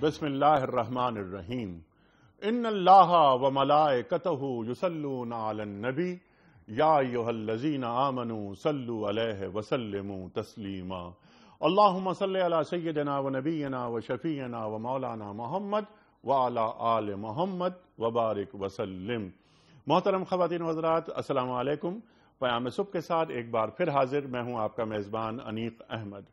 بسم اللہ الرحمن الرحیم ان اللہ و ملائکتہ یصلون علی النبی یا ایھا الذین آمنوا صلوا علیہ وسلموا تسلیما اللہم صل علی سیدنا و نبینا و شفیعنا و مولانا محمد وعلی آل محمد وبارک وسلم۔ محترم خواتین و حضرات، السلام علیکم۔ پیام صبح کے ساتھ ایک بار پھر حاضر میں ہوں آپ کا میزبان انیق احمد۔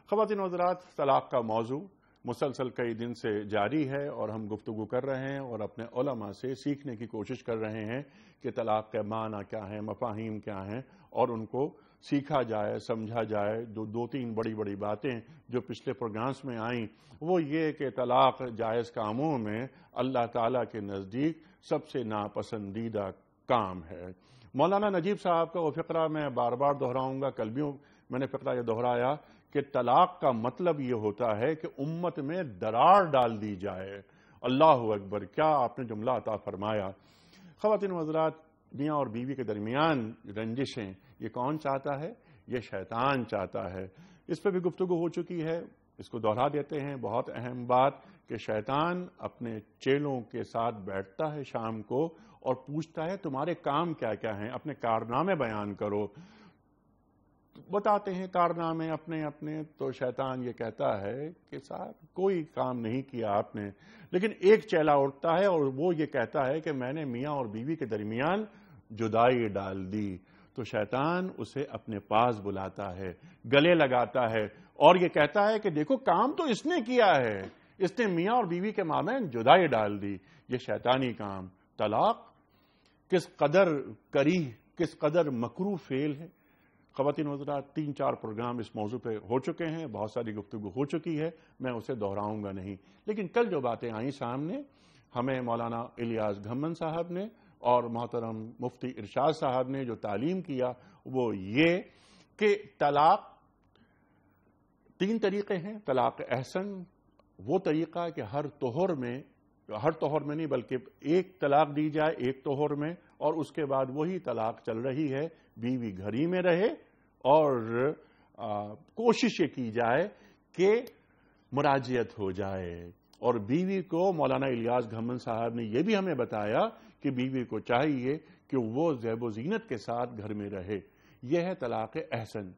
خواتین و حضرات، طلاق کا موضوع مسلسل کئی دن سے جاری ہے اور ہم گفتگو کر رہے ہیں اور اپنے علماء سے سیکھنے کی کوشش کر رہے ہیں کہ طلاق کے معنی کیا ہیں، مفاہیم کیا ہیں، اور ان کو سیکھا جائے، سمجھا جائے۔ دو تین بڑی باتیں جو پچھلے پروگرامز میں آئیں وہ یہ کہ طلاق جائز کاموں میں اللہ تعالیٰ کے نزدیک سب سے ناپسندیدہ کام ہے۔ مولانا نجیب صاحب کا وہ فقرہ میں بار بار دہراؤں گا، کل بھی میں نے فقرہ یہ دہرایا کہ طلاق کا مطلب یہ ہوتا ہے کہ امت میں درار ڈال دی جائے۔ اللہ اکبر، کیا آپ نے جملہ عطا فرمایا۔ خواتین و حضرات، میاں اور بیوی کے درمیان رنجشیں یہ کون چاہتا ہے؟ یہ شیطان چاہتا ہے۔ اس پہ بھی گفتگو ہو چکی ہے، اس کو دہرا دیتے ہیں۔ بہت اہم بات کہ شیطان اپنے چیلوں کے ساتھ بیٹھتا ہے شام کو اور پوچھتا ہے تمہارے کام کیا کیا ہیں، اپنے کارنامے بیان کرو۔ بتاتے ہیں کارنامے اپنے، تو شیطان یہ کہتا ہے کہ صاحب کوئی کام نہیں کیا آپ نے، لیکن ایک چیلا اٹھتا ہے اور وہ یہ کہتا ہے کہ میں نے میاں اور بیوی کے درمیان جدائی ڈال دی۔ تو شیطان اسے اپنے پاس بلاتا ہے، گلے لگاتا ہے اور یہ کہتا ہے کہ دیکھو کام تو اس نے کیا ہے، اس نے میاں اور بیوی کے مابین جدائی ڈال دی۔ یہ شیطانی کام۔ طلاق کس قدر کریہ، کس قدر مکروہ فعل ہے۔ خواتین و حضرات، 3-4 پروگرام اس موضوع پہ ہو چکے ہیں، بہت ساری گفتگو ہو چکی ہے، میں اسے دہراؤں گا نہیں۔ لیکن کل جو باتیں آئیں سامنے، ہمیں مولانا الیاس گھمن صاحب نے اور محترم مفتی ارشاد صاحب نے جو تعلیم کیا وہ یہ کہ طلاق 3 طریقے ہیں۔ طلاق احسن وہ طریقہ کہ ہر طہر میں نہیں بلکہ ایک طلاق دی جائے ایک طہر میں، اور اس کے بعد وہی طلاق چل رہی ہے، بیوی گھر ہی میں رہے اور کوشش یہ کی جائے کہ مراجعت ہو جائے۔ اور بیوی کو مولانا الیاس گھمن صاحب نے یہ بھی ہمیں بتایا کہ بیوی کو چاہیے کہ وہ زیب و زینت کے ساتھ گھر میں رہے۔ یہ ہے طلاق احسن۔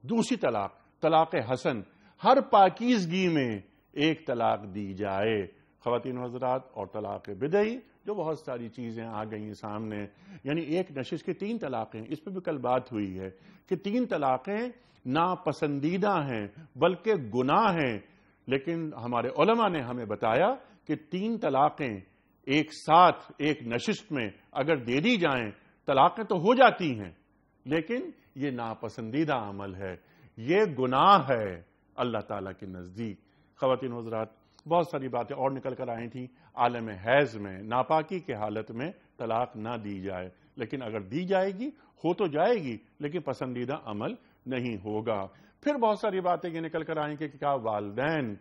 دوسری طلاق حسن، ہر پاکیزگی میں ایک طلاق دی جائے۔ خواتین و حضرات، اور طلاق بدعی جو بہت ساری چیزیں آ گئی سامنے، یعنی ایک نشست کی 3 طلاقیں، اس پہ بھی کل بات ہوئی ہے کہ 3 طلاقیں ناپسندیدہ ہیں بلکہ گناہ ہیں، لیکن ہمارے علماء نے ہمیں بتایا کہ 3 طلاقیں ایک ساتھ ایک نشست میں اگر دے دی جائیں طلاقیں تو ہو جاتی ہیں، لیکن یہ ناپسندیدہ عمل ہے، یہ گناہ ہے اللہ تعالیٰ کے نزدیک۔ خواتین و حضرات، بہت ساری باتیں اور نکل کر آئی تھیں۔ عالم حیض میں ناپاکی کے حالت میں طلاق نہ دی جائے، لیکن اگر دی جائے گی ہو تو جائے گی لیکن پسندیدہ عمل نہیں ہوگا۔ پھر بہت ساری باتیں یہ نکل کر آئیں کہ کیا والدین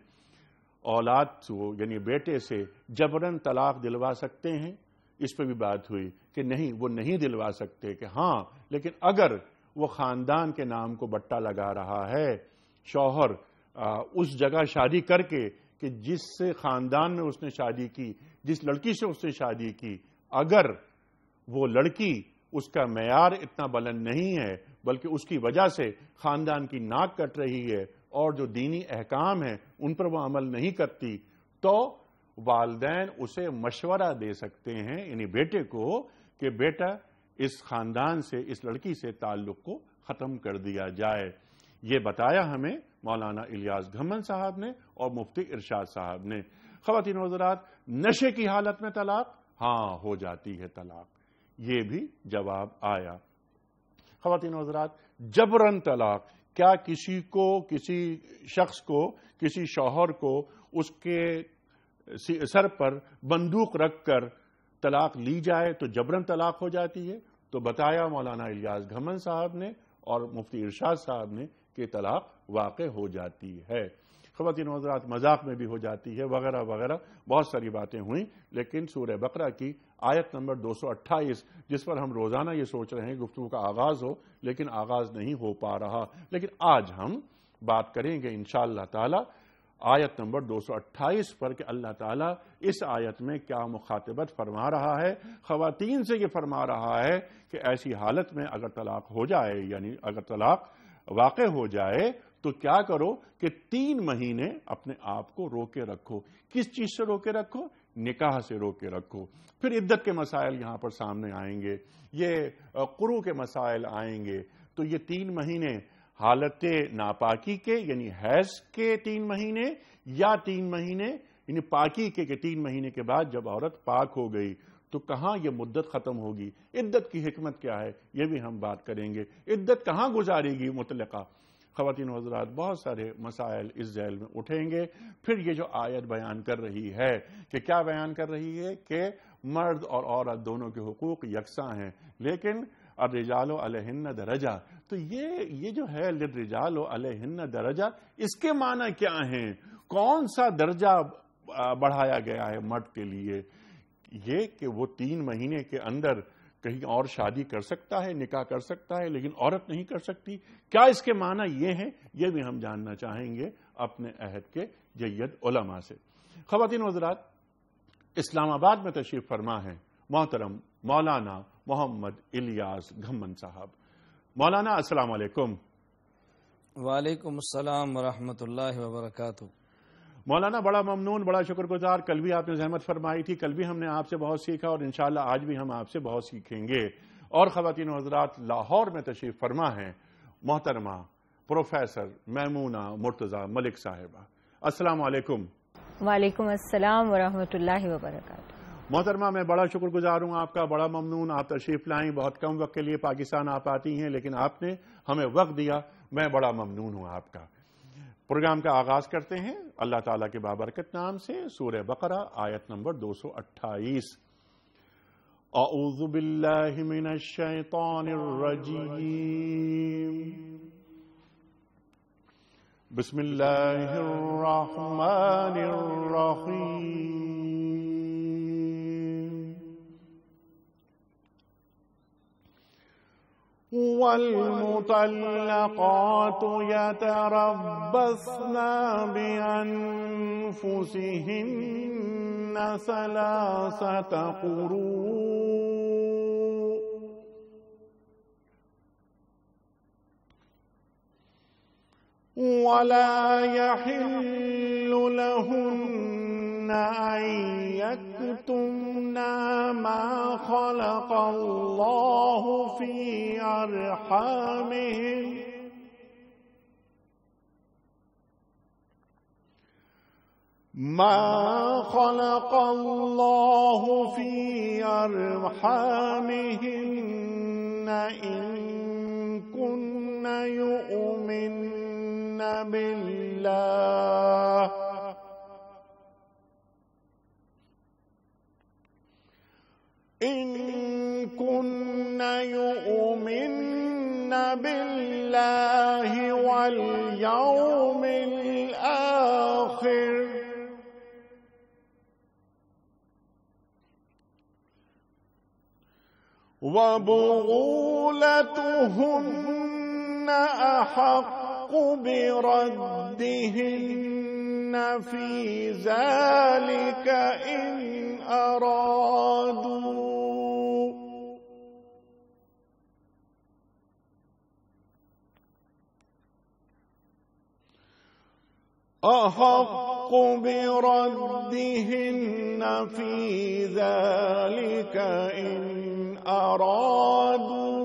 اولاد کو یعنی بیٹے سے جبراً طلاق دلوا سکتے ہیں؟ اس پہ بھی بات ہوئی کہ نہیں، وہ نہیں دلوا سکتے، کہ ہاں لیکن اگر وہ خاندان کے نام کو بٹا لگا رہا ہے، شوہر اس جگہ شادی کر کے کہ جس سے خاندان میں اس نے شادی کی، جس لڑکی سے اس نے شادی کی، اگر وہ لڑکی اس کا معیار اتنا بلند نہیں ہے بلکہ اس کی وجہ سے خاندان کی ناک کٹ رہی ہے اور جو دینی احکام ہیں ان پر وہ عمل نہیں کرتی، تو والدین اسے مشورہ دے سکتے ہیں، یعنی بیٹے کو، کہ بیٹا اس خاندان سے، اس لڑکی سے تعلق کو ختم کر دیا جائے۔ یہ بتایا ہمیں مولانا الیاس گھمن صاحب نے اور مفتی ارشاد صاحب نے۔ خواتین و حضرات، نشے کی حالت میں طلاق، ہاں ہو جاتی ہے طلاق، یہ بھی جواب آیا۔ خواتین و حضرات، جبراً طلاق، کیا کسی کو، کسی شخص کو، کسی شوہر کو اس کے سر پر بندوق رکھ کر طلاق لی جائے تو جبراً طلاق ہو جاتی ہے؟ تو بتایا مولانا الیاس گھمن صاحب نے اور مفتی ارشاد صاحب نے کہ طلاق واقع ہو جاتی ہے۔ خواتین و حضرات، مذاق میں بھی ہو جاتی ہے، وغیرہ وغیرہ بہت ساری باتیں ہوئیں، لیکن سورہ بقرہ کی آیت نمبر 228 جس پر ہم روزانہ یہ سوچ رہے ہیں گفتگو کا آغاز ہو، لیکن آغاز نہیں ہو پا رہا، لیکن آج ہم بات کریں گے انشاءاللہ تعالی آیت نمبر 228 پر کہ اللہ تعالیٰ اس آیت میں کیا مخاطبت فرما رہا ہے. خواتین سے یہ فرما رہا ہے کہ ایسی حالت میں اگر طلاق ہو جائے، یعنی اگر طلاق واقع ہو جائے تو کیا کرو کہ 3 مہینے اپنے آپ کو روکے رکھو. کس چیز سے روکے رکھو؟ نکاح سے روکے رکھو. پھر عدت کے مسائل یہاں پر سامنے آئیں گے، یہ قروء کے مسائل آئیں گے. تو یہ 3 مہینے حالت ناپاکی کے یعنی حیض کے 3 مہینے، یا 3 مہینے یعنی پاکی کے 3 مہینے کے بعد جب عورت پاک ہو گئی تو کہاں یہ مدت ختم ہوگی. عدت کی حکمت کیا ہے یہ بھی ہم بات کریں گے. عدت کہاں گزارے گی مطلقہ. خواتین و حضرات، بہت سارے مسائل اس ذیل میں اٹھیں گے. پھر یہ جو آیت بیان کر رہی ہے کہ کیا بیان کر رہی ہے کہ مرد اور عورت دونوں کے حقوق یکساں ہیں، لیکن الرجال علیہن درجہ. تو یہ جو ہے للرجال علیہن درجہ، اس کے معنی کیا ہیں؟ کون سا درجہ بڑھایا گیا ہے مرد کے لیے؟ یہ کہ وہ 3 مہینے کے اندر کہیں اور شادی کر سکتا ہے، نکاح کر سکتا ہے، لیکن عورت نہیں کر سکتی. کیا اس کے معنی یہ ہیں؟ یہ بھی ہم جاننا چاہیں گے اپنے عہد کے جید علماء سے. خواتین و حضرات، اسلام آباد میں تشریف فرما ہے محترم مولانا محمد الیاس گھمن صاحب. مولانا السلام علیکم. وعلیکم السلام ورحمۃ اللہ وبرکاتہ. مولانا بڑا ممنون، بڑا شکر گزار. کل بھی آپ نے زحمت فرمائی تھی، کل بھی ہم نے آپ سے بہت سیکھا، اور انشاءاللہ آج بھی ہم آپ سے بہت سیکھیں گے. اور خواتین و حضرات، لاہور میں تشریف فرما ہیں محترمہ پروفیسر میمونہ مرتضی ملک صاحبہ. السلام علیکم. وعلیکم السلام ورحمۃ اللہ وبرکاتہ. محترمہ، میں بڑا شکر گزار ہوں آپ کا، بڑا ممنون. آپ تشریف لائیں، بہت کم وقت کے لیے پاکستان آپ آتی ہیں، لیکن آپ نے ہمیں وقت دیا، میں بڑا ممنون ہوں آپ کا. پروگرام کا آغاز کرتے ہیں اللہ تعالیٰ کے بابرکت نام سے. سورہ بقرہ آیت نمبر 228. اعوذ باللہ من الشیطان الرجیم، بسم اللہ الرحمن الرحیم. والمطلقات يتربصن بأنفسهن 3 قروء ولا يحل لهن أن يكتمن ما خلق الله في أرحامهن إن كن يؤمن بالله واليوم الآخر وبعولتهن أحق بردهن في ذلك إن أرادوا في ذلك إن أرادوا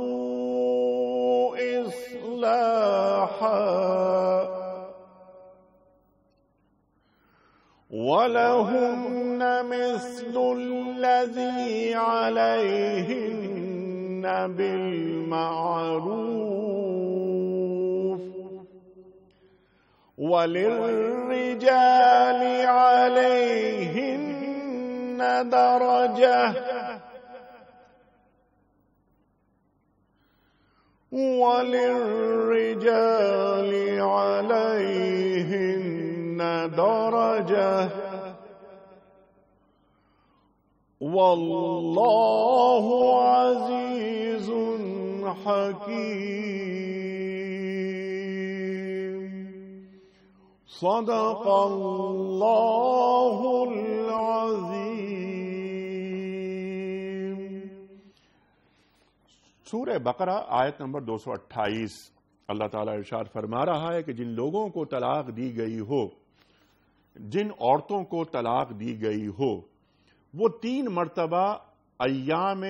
إصلاحا ولهن مثل الذي عليهن بالمعروف وللرجال عليهن درجة والله عزيز حكيم. صدق اللہ العظیم۔ سورہ بقرہ آیت نمبر 228، اللہ تعالیٰ ارشاد فرما رہا ہے کہ جن لوگوں کو طلاق دی گئی ہو، جن عورتوں کو طلاق دی گئی ہو، وہ 3 مرتبہ ایام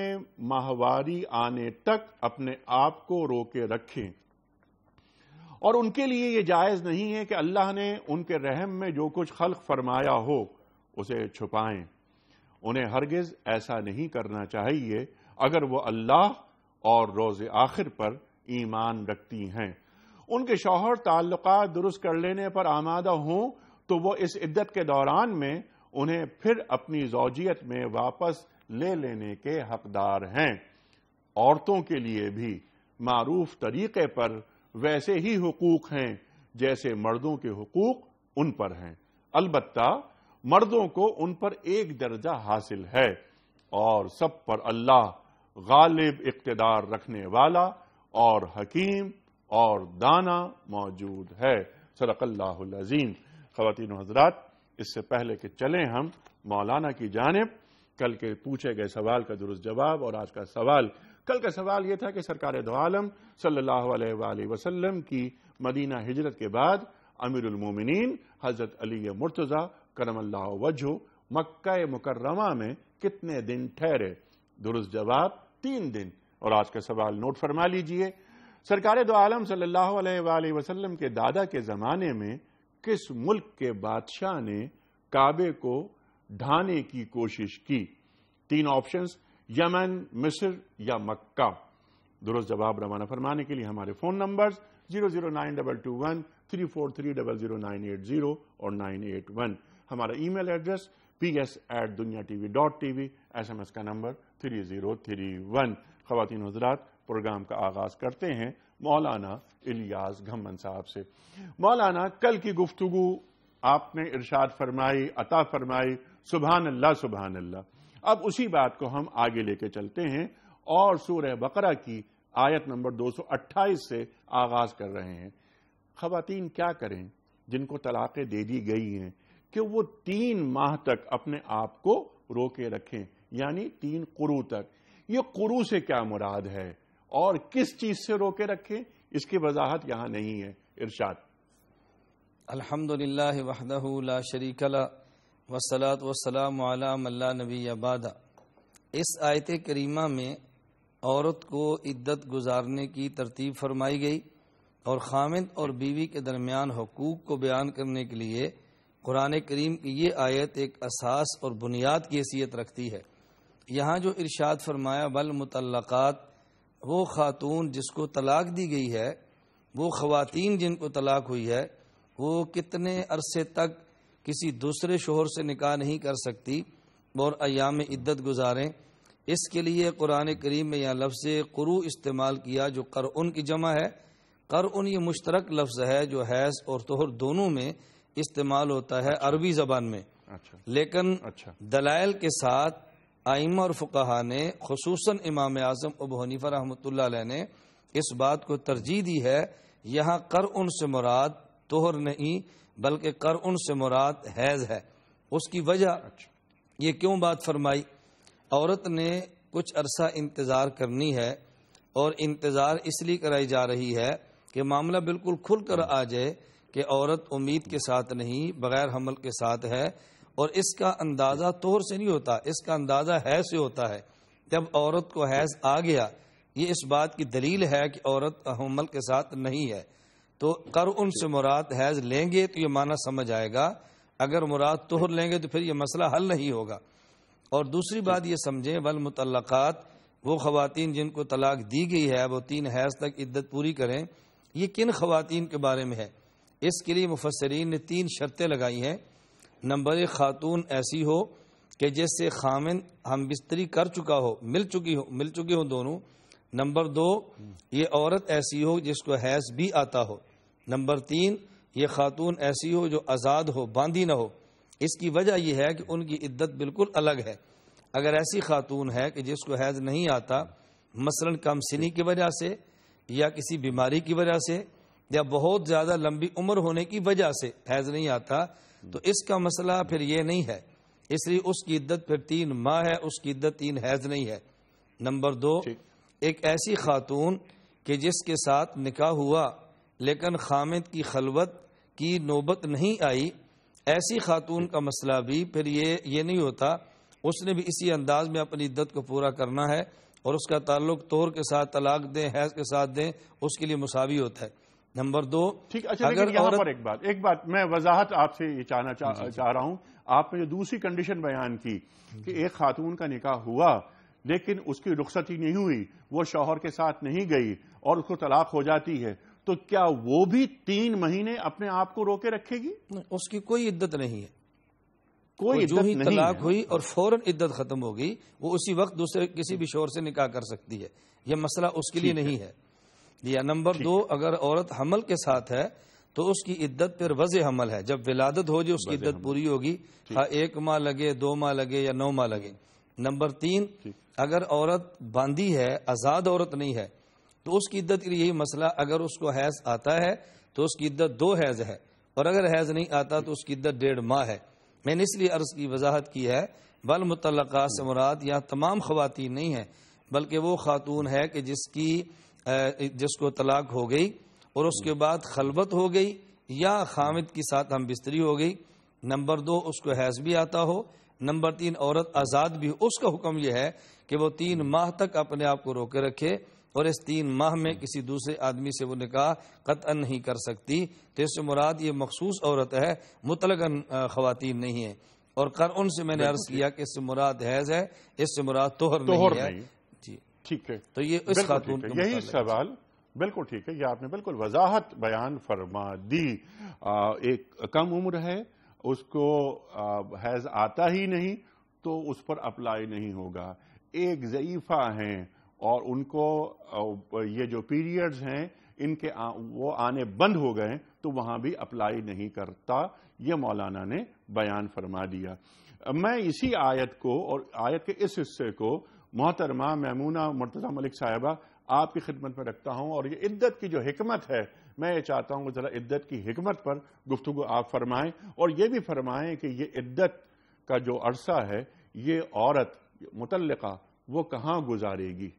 ماہواری آنے تک اپنے آپ کو روکے رکھیں، اور ان کے لیے یہ جائز نہیں ہے کہ اللہ نے ان کے رحم میں جو کچھ خلق فرمایا ہو اسے چھپائیں۔ انہیں ہرگز ایسا نہیں کرنا چاہیے اگر وہ اللہ اور روز آخر پر ایمان رکھتی ہیں۔ ان کے شوہر تعلقات درست کر لینے پر آمادہ ہوں تو وہ اس عدت کے دوران میں انہیں پھر اپنی زوجیت میں واپس لے لینے کے حقدار ہیں۔ عورتوں کے لیے بھی معروف طریقے پر ویسے ہی حقوق ہیں جیسے مردوں کے حقوق ان پر ہیں، البتہ مردوں کو ان پر ایک درجہ حاصل ہے، اور سب پر اللہ غالب اقتدار رکھنے والا اور حکیم اور دانا موجود ہے۔ صدق اللہ العظیم۔ خواتین و حضرات، اس سے پہلے کہ چلیں ہم مولانا کی جانب، کل کے پوچھے گئے سوال کا درست جواب، اور آج کا سوال، کل کا سوال یہ تھا کہ سرکار دو عالم صلی اللہ علیہ وآلہ وسلم کی مدینہ ہجرت کے بعد امیر المومنین حضرت علی مرتضیٰ کرم اللہ وجہہ مکہ مکرمہ میں کتنے دن ٹھہرے؟ درست جواب 3 دن۔ اور آج کا سوال نوٹ فرما لیجئے، سرکار دو عالم صلی اللہ علیہ وآلہ وسلم کے دادا کے زمانے میں کس ملک کے بادشاہ نے کعبے کو ڈھانے کی کوشش کی؟ 3 آپشنز، یمن، مصر یا مکہ۔ درست جواب روانہ فرمانے کے لیے ہمارے فون نمبرز 0092234300980 اور 981، ہمارا ای میل ایڈریس ps@dunyatv.tv، SMS کا نمبر 3031۔ خواتین و حضرات، پروگرام کا آغاز کرتے ہیں مولانا الیاس گھمن صاحب سے۔ مولانا، کل کی گفتگو آپ نے ارشاد فرمائی، عطا فرمائی، سبحان اللہ سبحان اللہ۔ اب اسی بات کو ہم آگے لے کے چلتے ہیں اور سورہ بقرہ کی آیت نمبر 228 سے آغاز کر رہے ہیں۔ خواتین کیا کریں جن کو طلاقیں دے دی گئی ہیں کہ وہ 3 ماہ تک اپنے آپ کو روکے رکھیں، یعنی 3 قروء تک۔ یہ قروء سے کیا مراد ہے اور کس چیز سے روکے رکھیں، اس کی وضاحت یہاں نہیں ہے۔ ارشاد۔ الحمدللہ وحدہ لا شریک لہ والصلاۃ والسلام علی من لا نبی بعد۔ اس آیت کریمہ میں عورت کو عدت گزارنے کی ترتیب فرمائی گئی، اور خامند اور بیوی کے درمیان حقوق کو بیان کرنے کے لیے قرآن کریم کی یہ آیت ایک اساس اور بنیاد کی حیثیت رکھتی ہے۔ یہاں جو ارشاد فرمایا والمطلقات، وہ خاتون جس کو طلاق دی گئی ہے، وہ خواتین جن کو طلاق ہوئی ہے، وہ کتنے عرصے تک کسی دوسرے شوہر سے نکاح نہیں کر سکتی اور ایام عدت گزاریں۔ اس کے لیے قرآن کریم میں یہاں لفظ قروء استعمال کیا جو قرءن کی جمع ہے۔ قرءن یہ مشترک لفظ ہے جو حیض اور طہر دونوں میں استعمال ہوتا ہے عربی زبان میں، لیکن دلائل کے ساتھ ائمہ اور فقہا نے، خصوصاً امام اعظم ابو حنیفہ رحمۃ اللہ علیہ نے اس بات کو ترجیح دی ہے، یہاں قرءن سے مراد طہر نہیں بلکہ قرءن سے مراد حیض ہے۔ اس کی وجہ یہ کیوں بات فرمائی؟ عورت نے کچھ عرصہ انتظار کرنی ہے، اور انتظار اس لیے کرائی جا رہی ہے کہ معاملہ بالکل کھل کر آ جائے کہ عورت امید کے ساتھ نہیں، بغیر حمل کے ساتھ ہے، اور اس کا اندازہ طہر سے نہیں ہوتا، اس کا اندازہ حیض سے ہوتا ہے۔ جب عورت کو حیض آ گیا، یہ اس بات کی دلیل ہے کہ عورت حمل کے ساتھ نہیں ہے، تو قرءن سے مراد حیض لیں گے تو یہ معنی سمجھ آئے گا، اگر مراد طہر لیں گے تو پھر یہ مسئلہ حل نہیں ہوگا۔ اور دوسری بات یہ سمجھیں والمطلقات، وہ خواتین جن کو طلاق دی گئی ہے وہ 3 حیض تک عدت پوری کریں۔ یہ کن خواتین کے بارے میں ہے؟ اس کے لیے مفسرین نے 3 شرطیں لگائی ہیں۔ نمبر 1، خاتون ایسی ہو کہ جس سے خامن ہم بستری کر چکا ہو، مل چکی ہو دونوں۔ نمبر 2، یہ عورت ایسی ہو جس کو حیض بھی آتا ہو۔ نمبر 3، یہ خاتون ایسی ہو جو آزاد ہو، باندھی نہ ہو۔ اس کی وجہ یہ ہے کہ ان کی عدت بالکل الگ ہے۔ اگر ایسی خاتون ہے کہ جس کو حیض نہیں آتا، مثلا کم سنی کی وجہ سے یا کسی بیماری کی وجہ سے یا بہت زیادہ لمبی عمر ہونے کی وجہ سے حیض نہیں آتا تو اس کا مسئلہ پھر یہ نہیں ہے، اس لیے اس کی عدت پھر 3 ماہ ہے، اس کی عدت 3 حیض نہیں ہے۔ نمبر 2، ایک ایسی خاتون کہ جس کے ساتھ نکاح ہوا لیکن خامد کی خلوت کی نوبت نہیں آئی، ایسی خاتون کا مسئلہ بھی پھر یہ نہیں ہوتا، اس نے بھی اسی انداز میں اپنی عدت کو پورا کرنا ہے اور اس کا تعلق طہر کے ساتھ، طلاق دیں، حیض کے ساتھ دیں، اس کے لیے مساوی ہوتا ہے۔ نمبر 2، اگر یہاں پر ایک بات میں وضاحت آپ سے یہ چاہنا چاہ رہا ہوں، آپ نے جو دوسری کنڈیشن بیان کی کہ ایک خاتون کا نکاح ہوا لیکن اس کی رخصتی نہیں ہوئی، وہ شوہر کے ساتھ نہیں گئی اور اس کو طلاق ہو جاتی ہے، تو کیا وہ بھی 3 مہینے اپنے آپ کو روکے رکھے گی؟ اس کی کوئی عدت نہیں ہے، کوئی جو ہی طلاق ہوئی اور فوراً عدت ختم ہو گئی وہ اسی وقت دوسرے کسی بھی شوہر سے نکاح کر سکتی ہے، یہ مسئلہ اس کے لیے نہیں ہے۔ یا نمبر 2، اگر عورت حمل کے ساتھ ہے تو اس کی عدت پھر وضع حمل ہے، جب ولادت ہو جائے اس کی عدت پوری ہوگی، 1 ماہ لگے، 2 ماہ لگے یا 9 ماہ لگے۔ نمبر 3، اگر عورت باندھی ہے، آزاد عورت نہیں ہے، تو اس کی عدت کے لیے یہی مسئلہ، اگر اس کو حیض آتا ہے تو اس کی عدت 2 حیض ہے، اور اگر حیض نہیں آتا تو اس کی عدت 1.5 ماہ ہے۔ میں نے اس لیے عرض کی وضاحت کی ہے، والمطلقات سے مراد یہاں تمام خواتین نہیں ہیں، بلکہ وہ خاتون ہے کہ جس کو طلاق ہو گئی اور اس کے بعد خلوت ہو گئی یا خامد کے ساتھ ہم بستری ہو گئی۔ نمبر 2، اس کو حیض بھی آتا ہو۔ نمبر 3، عورت آزاد بھی ہو، اس کا حکم یہ ہے کہ وہ 3 ماہ تک اپنے آپ کو روکے رکھے اور اس 3 ماہ میں کسی دوسرے آدمی سے وہ نکاح قطعا نہیں کر سکتی۔ تو اس سے مراد یہ مخصوص عورت ہے، مطلقاً خواتین نہیں ہیں۔ اور قرآن سے میں نے عرض کیا کہ اس سے مراد حیض ہے، اس سے مراد طہر نہیں ہے۔ جی ٹھیک ہے، تو یہ اس خاتون کا یہی سوال بالکل ٹھیک ہے، یہ آپ نے بالکل وضاحت بیان فرما دی۔ ایک کم عمر ہے، اس کو حیض آتا ہی نہیں تو اس پر اپلائی نہیں ہوگا۔ ایک ضعیفہ ہیں اور ان کو یہ جو پیریڈز ہیں ان کے وہ آنے بند ہو گئے تو وہاں بھی اپلائی نہیں کرتا، یہ مولانا نے بیان فرما دیا۔ میں اسی آیت کو اور آیت کے اس حصے کو محترمہ میمونہ مرتضی ملک صاحبہ آپ کی خدمت میں رکھتا ہوں، اور یہ عدت کی جو حکمت ہے میں یہ چاہتا ہوں کہ ذرا عدت کی حکمت پر گفتگو آپ فرمائیں، اور یہ بھی فرمائیں کہ یہ عدت کا جو عرصہ ہے یہ عورت مطلقہ وہ کہاں گزارے گی؟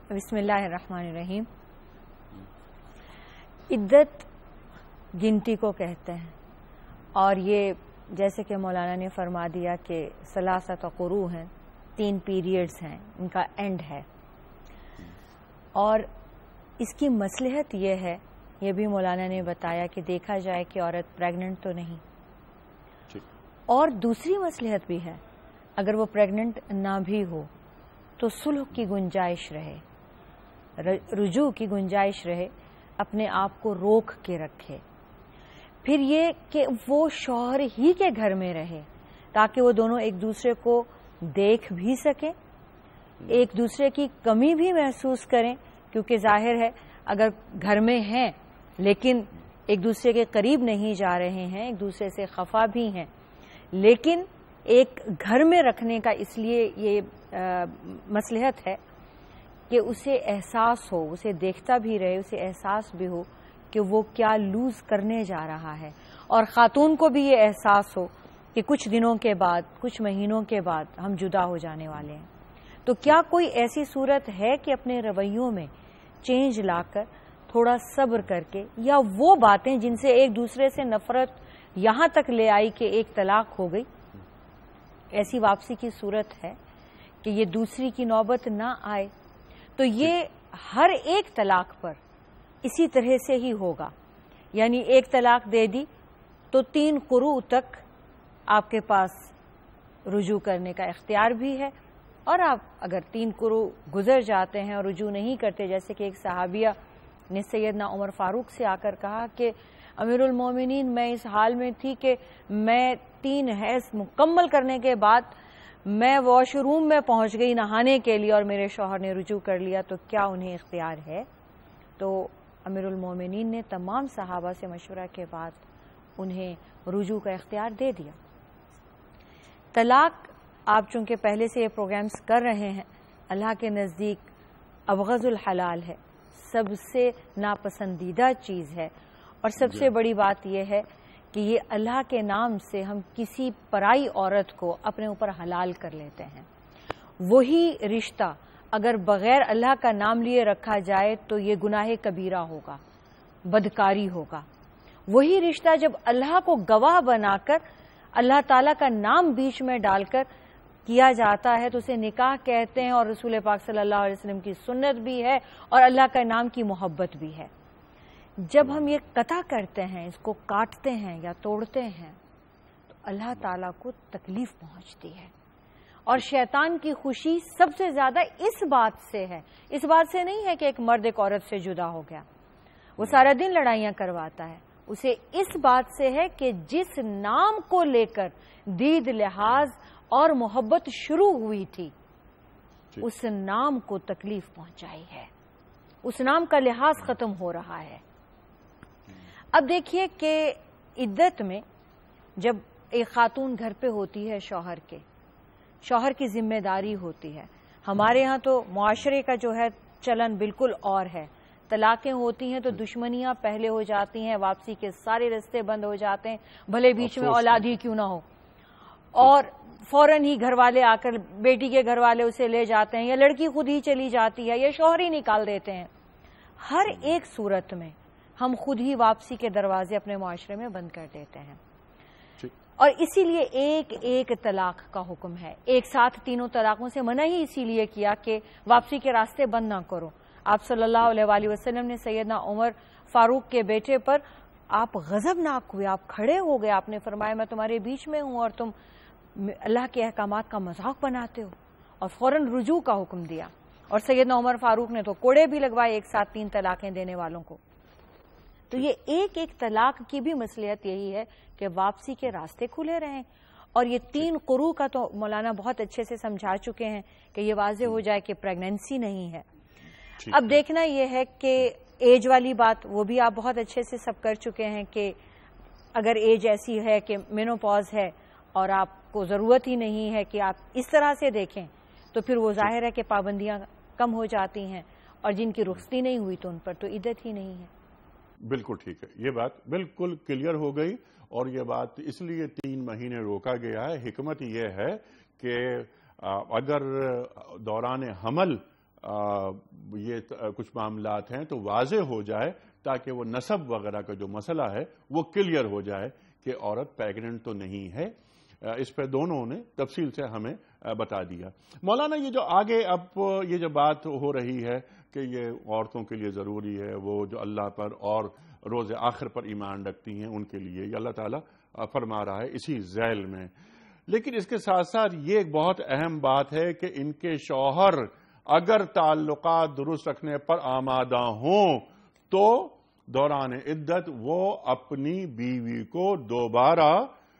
بسم اللہ الرحمن الرحیم۔ عدت گنتی کو کہتے ہیں، اور یہ جیسے کہ مولانا نے فرما دیا کہ ثلاثۃ قروء ہیں، 3 پیریڈز ہیں، ان کا اینڈ ہے، اور اس کی مصلحت یہ ہے، یہ بھی مولانا نے بتایا کہ دیکھا جائے کہ عورت پریگننٹ تو نہیں، اور دوسری مصلحت بھی ہے، اگر وہ پریگننٹ نہ بھی ہو تو صلح کی گنجائش رہے، رجوع کی گنجائش رہے، اپنے آپ کو روک کے رکھے۔ پھر یہ کہ وہ شوہر ہی کے گھر میں رہے تاکہ وہ دونوں ایک دوسرے کو دیکھ بھی سکیں، ایک دوسرے کی کمی بھی محسوس کریں، کیونکہ ظاہر ہے اگر گھر میں ہیں لیکن ایک دوسرے کے قریب نہیں جا رہے ہیں، ایک دوسرے سے خفا بھی ہیں، لیکن ایک گھر میں رکھنے کا اس لیے یہ مصلحت ہے کہ اسے احساس ہو، اسے دیکھتا بھی رہے، اسے احساس بھی ہو کہ وہ کیا لوز کرنے جا رہا ہے، اور خاتون کو بھی یہ احساس ہو کہ کچھ دنوں کے بعد، کچھ مہینوں کے بعد ہم جدا ہو جانے والے ہیں۔ تو کیا کوئی ایسی صورت ہے کہ اپنے رویوں میں چینج لا کر تھوڑا صبر کر کے، یا وہ باتیں جن سے ایک دوسرے سے نفرت یہاں تک لے آئی کہ ایک طلاق ہو گئی، ایسی واپسی کی صورت ہے کہ یہ دوسری کی نوبت نہ آئے؟ تو یہ ہر ایک طلاق پر اسی طرح سے ہی ہوگا، یعنی ایک طلاق دے دی تو 3 قروء تک آپ کے پاس رجوع کرنے کا اختیار بھی ہے، اور آپ اگر 3 قروء گزر جاتے ہیں اور رجوع نہیں کرتے، جیسے کہ ایک صحابیہ نے سیدنا عمر فاروق سے آ کر کہا کہ امیر المومنین میں اس حال میں تھی کہ میں 3 حیض مکمل کرنے کے بعد میں واش روم میں پہنچ گئی نہانے کے لیے اور میرے شوہر نے رجوع کر لیا، تو کیا انہیں اختیار ہے؟ تو امیر المومنین نے تمام صحابہ سے مشورہ کے بعد انہیں رجوع کا اختیار دے دیا۔ طلاق آپ چونکہ پہلے سے یہ پروگرامز کر رہے ہیں، اللہ کے نزدیک ابغض الحلال ہے، سب سے ناپسندیدہ چیز ہے، اور سب سے بڑی بات یہ ہے کہ یہ اللہ کے نام سے ہم کسی پرائی عورت کو اپنے اوپر حلال کر لیتے ہیں۔ وہی رشتہ اگر بغیر اللہ کا نام لیے رکھا جائے تو یہ گناہ کبیرہ ہوگا، بدکاری ہوگا۔ وہی رشتہ جب اللہ کو گواہ بنا کر اللہ تعالیٰ کا نام بیچ میں ڈال کر کیا جاتا ہے تو اسے نکاح کہتے ہیں، اور رسول پاک صلی اللہ علیہ وسلم کی سنت بھی ہے اور اللہ کا نام کی محبت بھی ہے۔ جب ہم یہ قطع کرتے ہیں، اس کو کاٹتے ہیں یا توڑتے ہیں تو اللہ تعالیٰ کو تکلیف پہنچتی ہے، اور شیطان کی خوشی سب سے زیادہ اس بات سے ہے، اس بات سے نہیں ہے کہ ایک مرد ایک عورت سے جدا ہو گیا، وہ سارا دن لڑائیاں کرواتا ہے، اسے اس بات سے ہے کہ جس نام کو لے کر دید لحاظ اور محبت شروع ہوئی تھی اس نام کو تکلیف پہنچائی ہے، اس نام کا لحاظ ختم ہو رہا ہے۔ اب دیکھیے کہ عدت میں جب ایک خاتون گھر پہ ہوتی ہے شوہر کی ذمہ داری ہوتی ہے۔ ہمارے ہاں تو معاشرے کا جو ہے چلن بالکل اور ہے، طلاقیں ہوتی ہیں تو دشمنیاں پہلے ہو جاتی ہیں، واپسی کے سارے راستے بند ہو جاتے ہیں، بھلے بیچ میں اولاد ہی کیوں نہ ہو، اور فوراً ہی گھر والے آ کر بیٹی کے گھر والے اسے لے جاتے ہیں، یا لڑکی خود ہی چلی جاتی ہے، یا شوہر ہی نکال دیتے ہیں۔ ہر ایک صورت میں ہم خود ہی واپسی کے دروازے اپنے معاشرے میں بند کر دیتے ہیں، اور اسی لیے ایک ایک طلاق کا حکم ہے۔ ایک ساتھ تینوں طلاقوں سے منع ہی اسی لیے کیا کہ واپسی کے راستے بند نہ کرو۔ آپ صلی اللہ علیہ وآلہ وسلم نے سیدنا عمر فاروق کے بیٹے پر آپ غضبناک ہوئے، آپ کھڑے ہو گئے، آپ نے فرمایا میں تمہارے بیچ میں ہوں اور تم اللہ کے احکامات کا مذاق بناتے ہو، اور فوراً رجوع کا حکم دیا، اور سیدنا عمر فاروق نے تو کوڑے بھی لگوائے ایک ساتھ 3 طلاقیں دینے والوں کو۔ تو یہ ایک ایک طلاق کی بھی مصلحت یہی ہے کہ واپسی کے راستے کھلے رہیں، اور یہ 3 قروء کا تو مولانا بہت اچھے سے سمجھا چکے ہیں کہ یہ واضح ہو جائے کہ پریگننسی نہیں ہے۔ اب دیکھنا یہ ہے کہ ایج والی بات وہ بھی آپ بہت اچھے سے سب کر چکے ہیں کہ اگر ایج ایسی ہے کہ مینوپاز ہے اور آپ کو ضرورت ہی نہیں ہے کہ آپ اس طرح سے دیکھیں تو پھر وہ ظاہر ہے کہ پابندیاں کم ہو جاتی ہیں، اور جن کی رخصتی نہیں ہوئی تو ان پر تو عدت ہی نہیں ہے۔ بالکل ٹھیک ہے، یہ بات بالکل کلیئر ہو گئی، اور یہ بات اس لیے 3 مہینے روکا گیا ہے۔ حکمت یہ ہے کہ اگر دوران حمل یہ کچھ معاملات ہیں تو واضح ہو جائے، تاکہ وہ نسب وغیرہ کا جو مسئلہ ہے وہ کلیئر ہو جائے کہ عورت پیگننٹ تو نہیں ہے۔ اس پہ دونوں نے تفصیل سے ہمیں بتا دیا۔ مولانا یہ جو آگے اب یہ جو بات ہو رہی ہے کہ یہ عورتوں کے لیے ضروری ہے، وہ جو اللہ پر اور روز آخر پر ایمان رکھتی ہیں ان کے لیے یہ اللہ تعالیٰ فرما رہا ہے اسی ذیل میں، لیکن اس کے ساتھ ساتھ یہ ایک بہت اہم بات ہے کہ ان کے شوہر اگر تعلقات درست رکھنے پر آمادہ ہوں تو دوران عدت وہ اپنی بیوی کو دوبارہ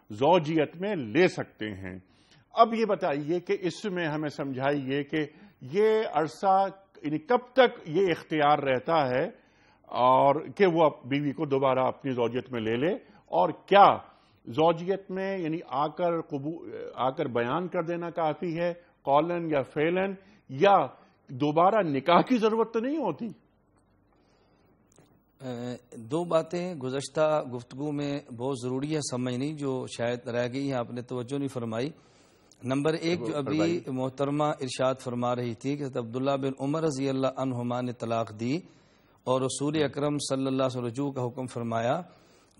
زوجیت میں لے سکتے ہیں۔ اب یہ بتائیے کہ اس میں ہمیں سمجھائیے کہ یہ عرصہ یعنی کب تک یہ اختیار رہتا ہے اور کہ وہ بیوی کو دوبارہ اپنی زوجیت میں لے لے، اور کیا زوجیت میں یعنی آ کر بیان کر دینا کافی ہے قولن یا فعلن، یا دوبارہ نکاح کی ضرورت تو نہیں ہوتی؟ 2 باتیں گزشتہ گفتگو میں بہت ضروری ہے سمجھنی، جو شاید رہ گئی ہیں، آپ نے توجہ نہیں فرمائی۔ نمبر 1 جو ابھی محترمہ ارشاد فرما رہی تھی کہ عبداللہ بن عمر رضی اللہ عنہما نے طلاق دی اور رسول اکرم صلی اللہ علیہ وسلم رجوع کا حکم فرمایا،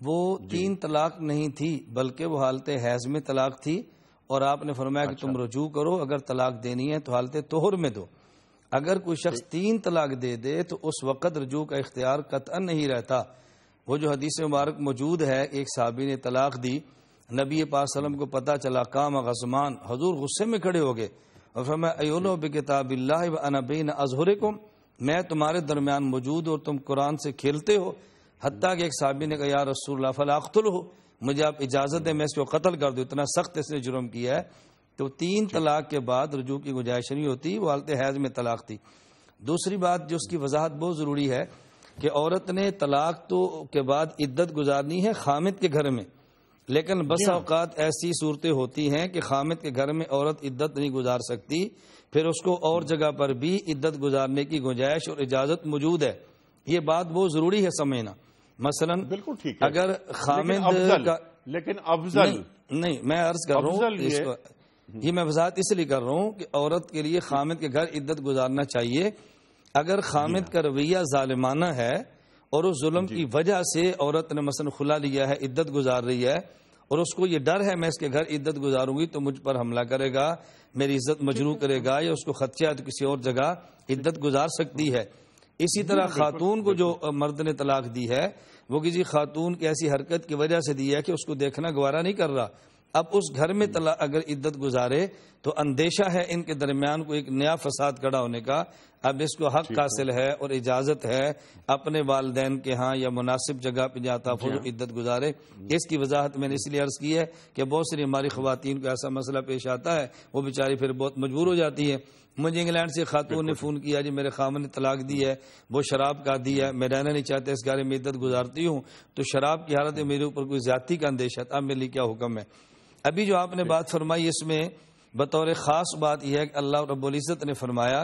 وہ 3 طلاق نہیں تھی بلکہ وہ حالت حیض میں طلاق تھی، اور آپ نے فرمایا کہ تم رجوع کرو، اگر طلاق دینی ہے تو حالت طہر میں دو۔ اگر کوئی شخص 3 طلاق دے دے تو اس وقت رجوع کا اختیار قطعا نہیں رہتا۔ وہ جو حدیث مبارک موجود ہے، ایک صحابی نے طلاق دی، نبی پاک صلی اللہ علیہ وسلم کو پتہ چلا، قام غضبان، حضور غصے میں کھڑے ہو گئے اور فرمایا ایولو بکتاب اللہ وانا بین اظہرکم، میں تمہارے درمیان موجود اور تم قرآن سے کھیلتے ہو۔ حتیٰ کہ ایک صحابی نے کہا یا رسول اللہ فلا اقتلہ، مجھے آپ اجازت دیں میں اس کو قتل کر دوں، اتنا سخت اس نے جرم کیا ہے۔ تو 3 طلاق کے بعد رجوع کی گنجائش نہیں ہوتی، وہ حالت حیض میں طلاق تھی۔ دوسری بات جو اس کی وضاحت بہت ضروری ہے کہ عورت نے طلاق تو کے بعد عدت گزارنی ہے خامد کے گھر میں، لیکن بس اوقات ایسی صورتیں ہوتی ہیں کہ خامد کے گھر میں عورت عدت نہیں گزار سکتی، پھر اس کو اور جگہ پر بھی عدت گزارنے کی گنجائش اور اجازت موجود ہے۔ یہ بات بہت ضروری ہے سمجھنا. مثلا بالکل ٹھیک ہے، اگر خامد کا لیکن افضل نہیں میں عرض کر رہا ہوں یہ میں وضاحت اس لیے کر رہا ہوں کہ عورت کے لیے خامد کے گھر عدت گزارنا چاہیے. اگر خامد کا رویہ ظالمانہ ہے اور اس ظلم کی وجہ سے عورت نے مثلا خلا لیا ہے، عدت گزار رہی ہے، اور اس کو یہ ڈر ہے میں اس کے گھر عدت گزاروں گی تو مجھ پر حملہ کرے گا، میری عزت مجروح کرے گا، یا اس کو خدشہ ہے تو کسی اور جگہ عدت گزار سکتی ہے. اسی طرح خاتون کو جو مرد نے طلاق دی ہے وہ کسی خاتون کی ایسی حرکت کی وجہ سے دی ہے کہ اس کو دیکھنا گوارا نہیں کر رہا. اب اس گھر میں اگر عدت گزارے تو اندیشہ ہے ان کے درمیان کو ایک نیا فساد کھڑا ہونے کا. اب اس کو حق حاصل ہے اور اجازت ہے اپنے والدین کے ہاں یا مناسب جگہ پہ جاتا وہ عدت گزارے. اس کی وضاحت میں نے اس لیے عرض کی ہے کہ بہت سی ہماری خواتین کو ایسا مسئلہ پیش آتا ہے، وہ بیچاری پھر بہت مجبور ہو جاتی ہے. مجھے انگلینڈ سے خاتون نے فون کیا، جی میرے خامن نے طلاق دی ہے، وہ شراب کا دی ہے، میں رہنا نہیں چاہتا اس گھر میں عدت گزارتی ہوں، تو شراب کی حالت میں میرے اوپر کوئی زیادتی کا اندیشہ تھا، اب میرے لیے کیا حکم ہے. ابھی جو آپ نے بات فرمائی اس میں بطور خاص بات یہ ہے کہ اللہ رب العزت نے فرمایا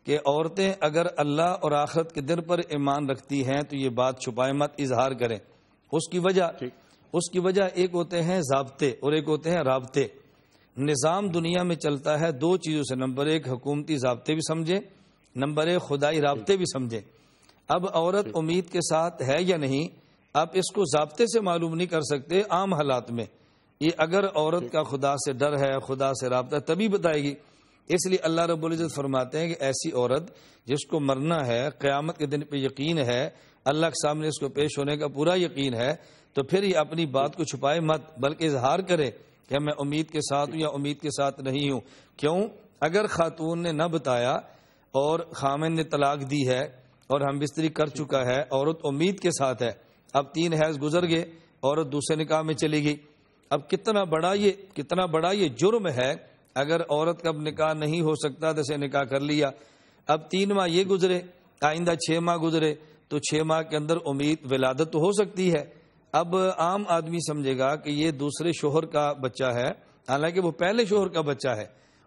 کہ عورتیں اگر اللہ اور آخرت کے دن پر ایمان رکھتی ہیں تو یہ بات چھپائے مت، اظہار کریں. اس کی وجہ ایک ہوتے ہیں ضابطے اور ایک ہوتے ہیں رابطے. نظام دنیا میں چلتا ہے دو چیزوں سے، نمبر ایک حکومتی ضابطے بھی سمجھیں، نمبر ایک خدائی رابطے بھی سمجھیں. اب عورت امید کے ساتھ ہے یا نہیں، آپ اس کو ضابطے سے معلوم نہیں کر سکتے عام حالات میں. یہ اگر عورت کا خدا سے ڈر ہے، خدا سے رابطہ تبھی بتائے گی. اس لیے اللہ رب العزت فرماتے ہیں کہ ایسی عورت جس کو مرنا ہے، قیامت کے دن پہ یقین ہے، اللہ کے سامنے اس کو پیش ہونے کا پورا یقین ہے، تو پھر یہ اپنی بات کو چھپائے مت بلکہ اظہار کرے کہ میں امید کے ساتھ ہوں یا امید کے ساتھ نہیں ہوں. کیوں؟ اگر خاتون نے نہ بتایا اور خامن نے طلاق دی ہے اور ہم بستری کر چکا ہے، عورت امید کے ساتھ ہے، اب 3 حیض گزر گئے، عورت دوسرے نکاح میں چلی گئی. اب کتنا بڑا یہ جرم ہے اگر عورت کا اب نکاح نہیں ہو سکتا تو اسے نکاح کر لیا. اب 3 ماہ یہ گزرے، آئندہ 6 ماہ گزرے تو 6 ماہ کے اندر امید ولادت تو ہو سکتی ہے. اب عام آدمی سمجھے گا کہ یہ دوسرے شوہر کا بچہ ہے، حالانکہ وہ پہلے شوہر کا بچہ ہے،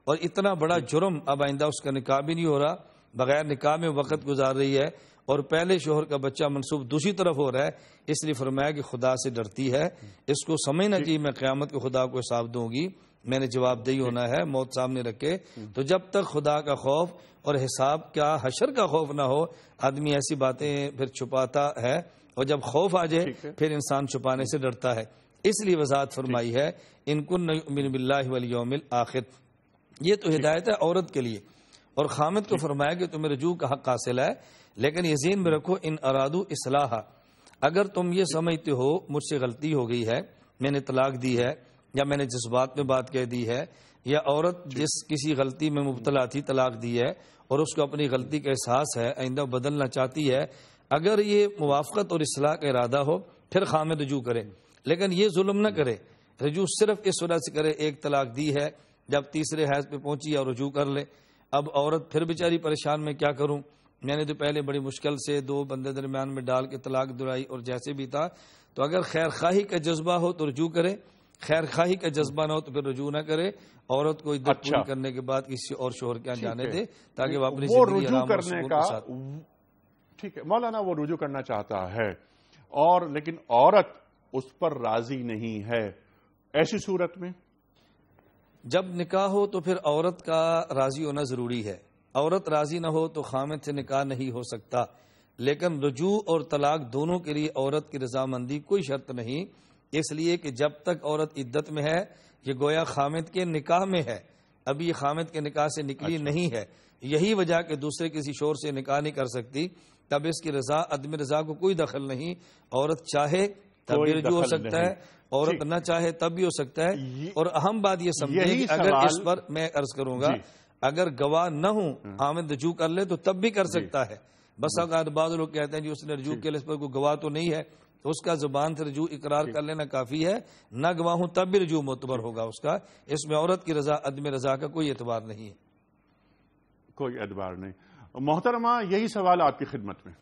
اور اتنا بڑا جرم اب آئندہ اس کا نکاح بھی نہیں ہو رہا، بغیر نکاح میں وقت گزار رہی ہے اور پہلے شوہر کا بچہ منسوب دوسری طرف ہو رہا ہے. اس لیے فرمایا کہ خدا سے ڈرتی ہے، اس کو سمجھنا چاہیے میں قیامت کو خدا کو حساب دوں گی، میں نے جواب دہی ہونا ہے، موت سامنے رکھے. تو جب تک خدا کا خوف اور حساب کیا حشر کا خوف نہ ہو، آدمی ایسی باتیں پھر چھپاتا ہے، اور جب خوف آ جائے پھر انسان چھپانے سے ڈرتا ہے. اس لیے وضاحت فرمائی ہے ان کن یؤمن باللہ والیوم الآخر. یہ تو ہدایت ہے عورت کے لیے. اور خامد کو فرمایا کہ تمہیں رجوع کا حق حاصل ہے، لیکن یہ ذہن میں رکھو ان ارادو اصلاح، اگر تم یہ سمجھتے ہو مجھ سے غلطی ہو گئی ہے، میں نے طلاق دی ہے یا میں نے جذبات میں بات کہہ دی ہے، یا عورت جس کسی غلطی میں مبتلا تھی طلاق دی ہے اور اس کو اپنی غلطی کا احساس ہے، آئندہ بدلنا چاہتی ہے، اگر یہ موافقت اور اصلاح کا ارادہ ہو پھر خامد رجوع کرے. لیکن یہ ظلم نہ کرے، رجوع صرف اس وجہ سے کرے ایک طلاق دی ہے، جب تیسرے حیض پہ پہنچی اور رجوع کر لے. اب عورت پھر بیچاری پریشان، میں کیا کروں، میں نے تو پہلے بڑی مشکل سے 2 بندے درمیان میں ڈال کے طلاق دلائی اور جیسے بھی تھا. تو اگر خیر خواہی کا جذبہ ہو تو رجوع کرے، خیر خواہی کا جذبہ نہ ہو تو پھر رجوع نہ کرے. عورت کو عدت پوری کرنے کے بعد کسی اور شوہر کے یہاں جانے دے تاکہ وہ اپنی زندگی آرام اور سکون کے ساتھ. ٹھیک ہے مولانا، وہ رجوع کرنا چاہتا ہے اور لیکن عورت اس پر راضی نہیں ہے، ایسی صورت میں جب نکاح ہو تو پھر عورت کا راضی ہونا ضروری ہے. عورت راضی نہ ہو تو خامد سے نکاح نہیں ہو سکتا. لیکن رجوع اور طلاق دونوں کے لیے عورت کی رضامندی کوئی شرط نہیں، اس لیے کہ جب تک عورت عدت میں ہے یہ گویا خامد کے نکاح میں ہے، ابھی یہ خامد کے نکاح سے نکلی نہیں ہے. یہی وجہ کہ دوسرے کسی شوہر سے نکاح نہیں کر سکتی، تب اس کی رضا عدم رضا کو کوئی دخل نہیں. عورت چاہے تب بھی رجوع ہو سکتا ہے، عورت نہ چاہے تب بھی ہو سکتا ہے. اور اہم بات یہ سمجھیں کہ اگر اس پر میں عرض کروں گا اگر گواہ نہ ہوں خامد رجوع کر لے تو تب بھی کر سکتا ہے. بس اگر بعض لوگ کہتے ہیں جی اس نے رجوع کے لیے اس پر کوئی گواہ تو نہیں ہے، تو اس کا زبان سے رجوع اقرار کر لینا کافی ہے، نہ گواہ ہوں تب بھی رجوع معتبر ہوگا اس کا. اس میں عورت کی رضا عدم رضا کا کوئی اعتبار نہیں ہے. کوئی اعتبار نہیں. محترمہ یہی سوال آپ کی خدمت میں.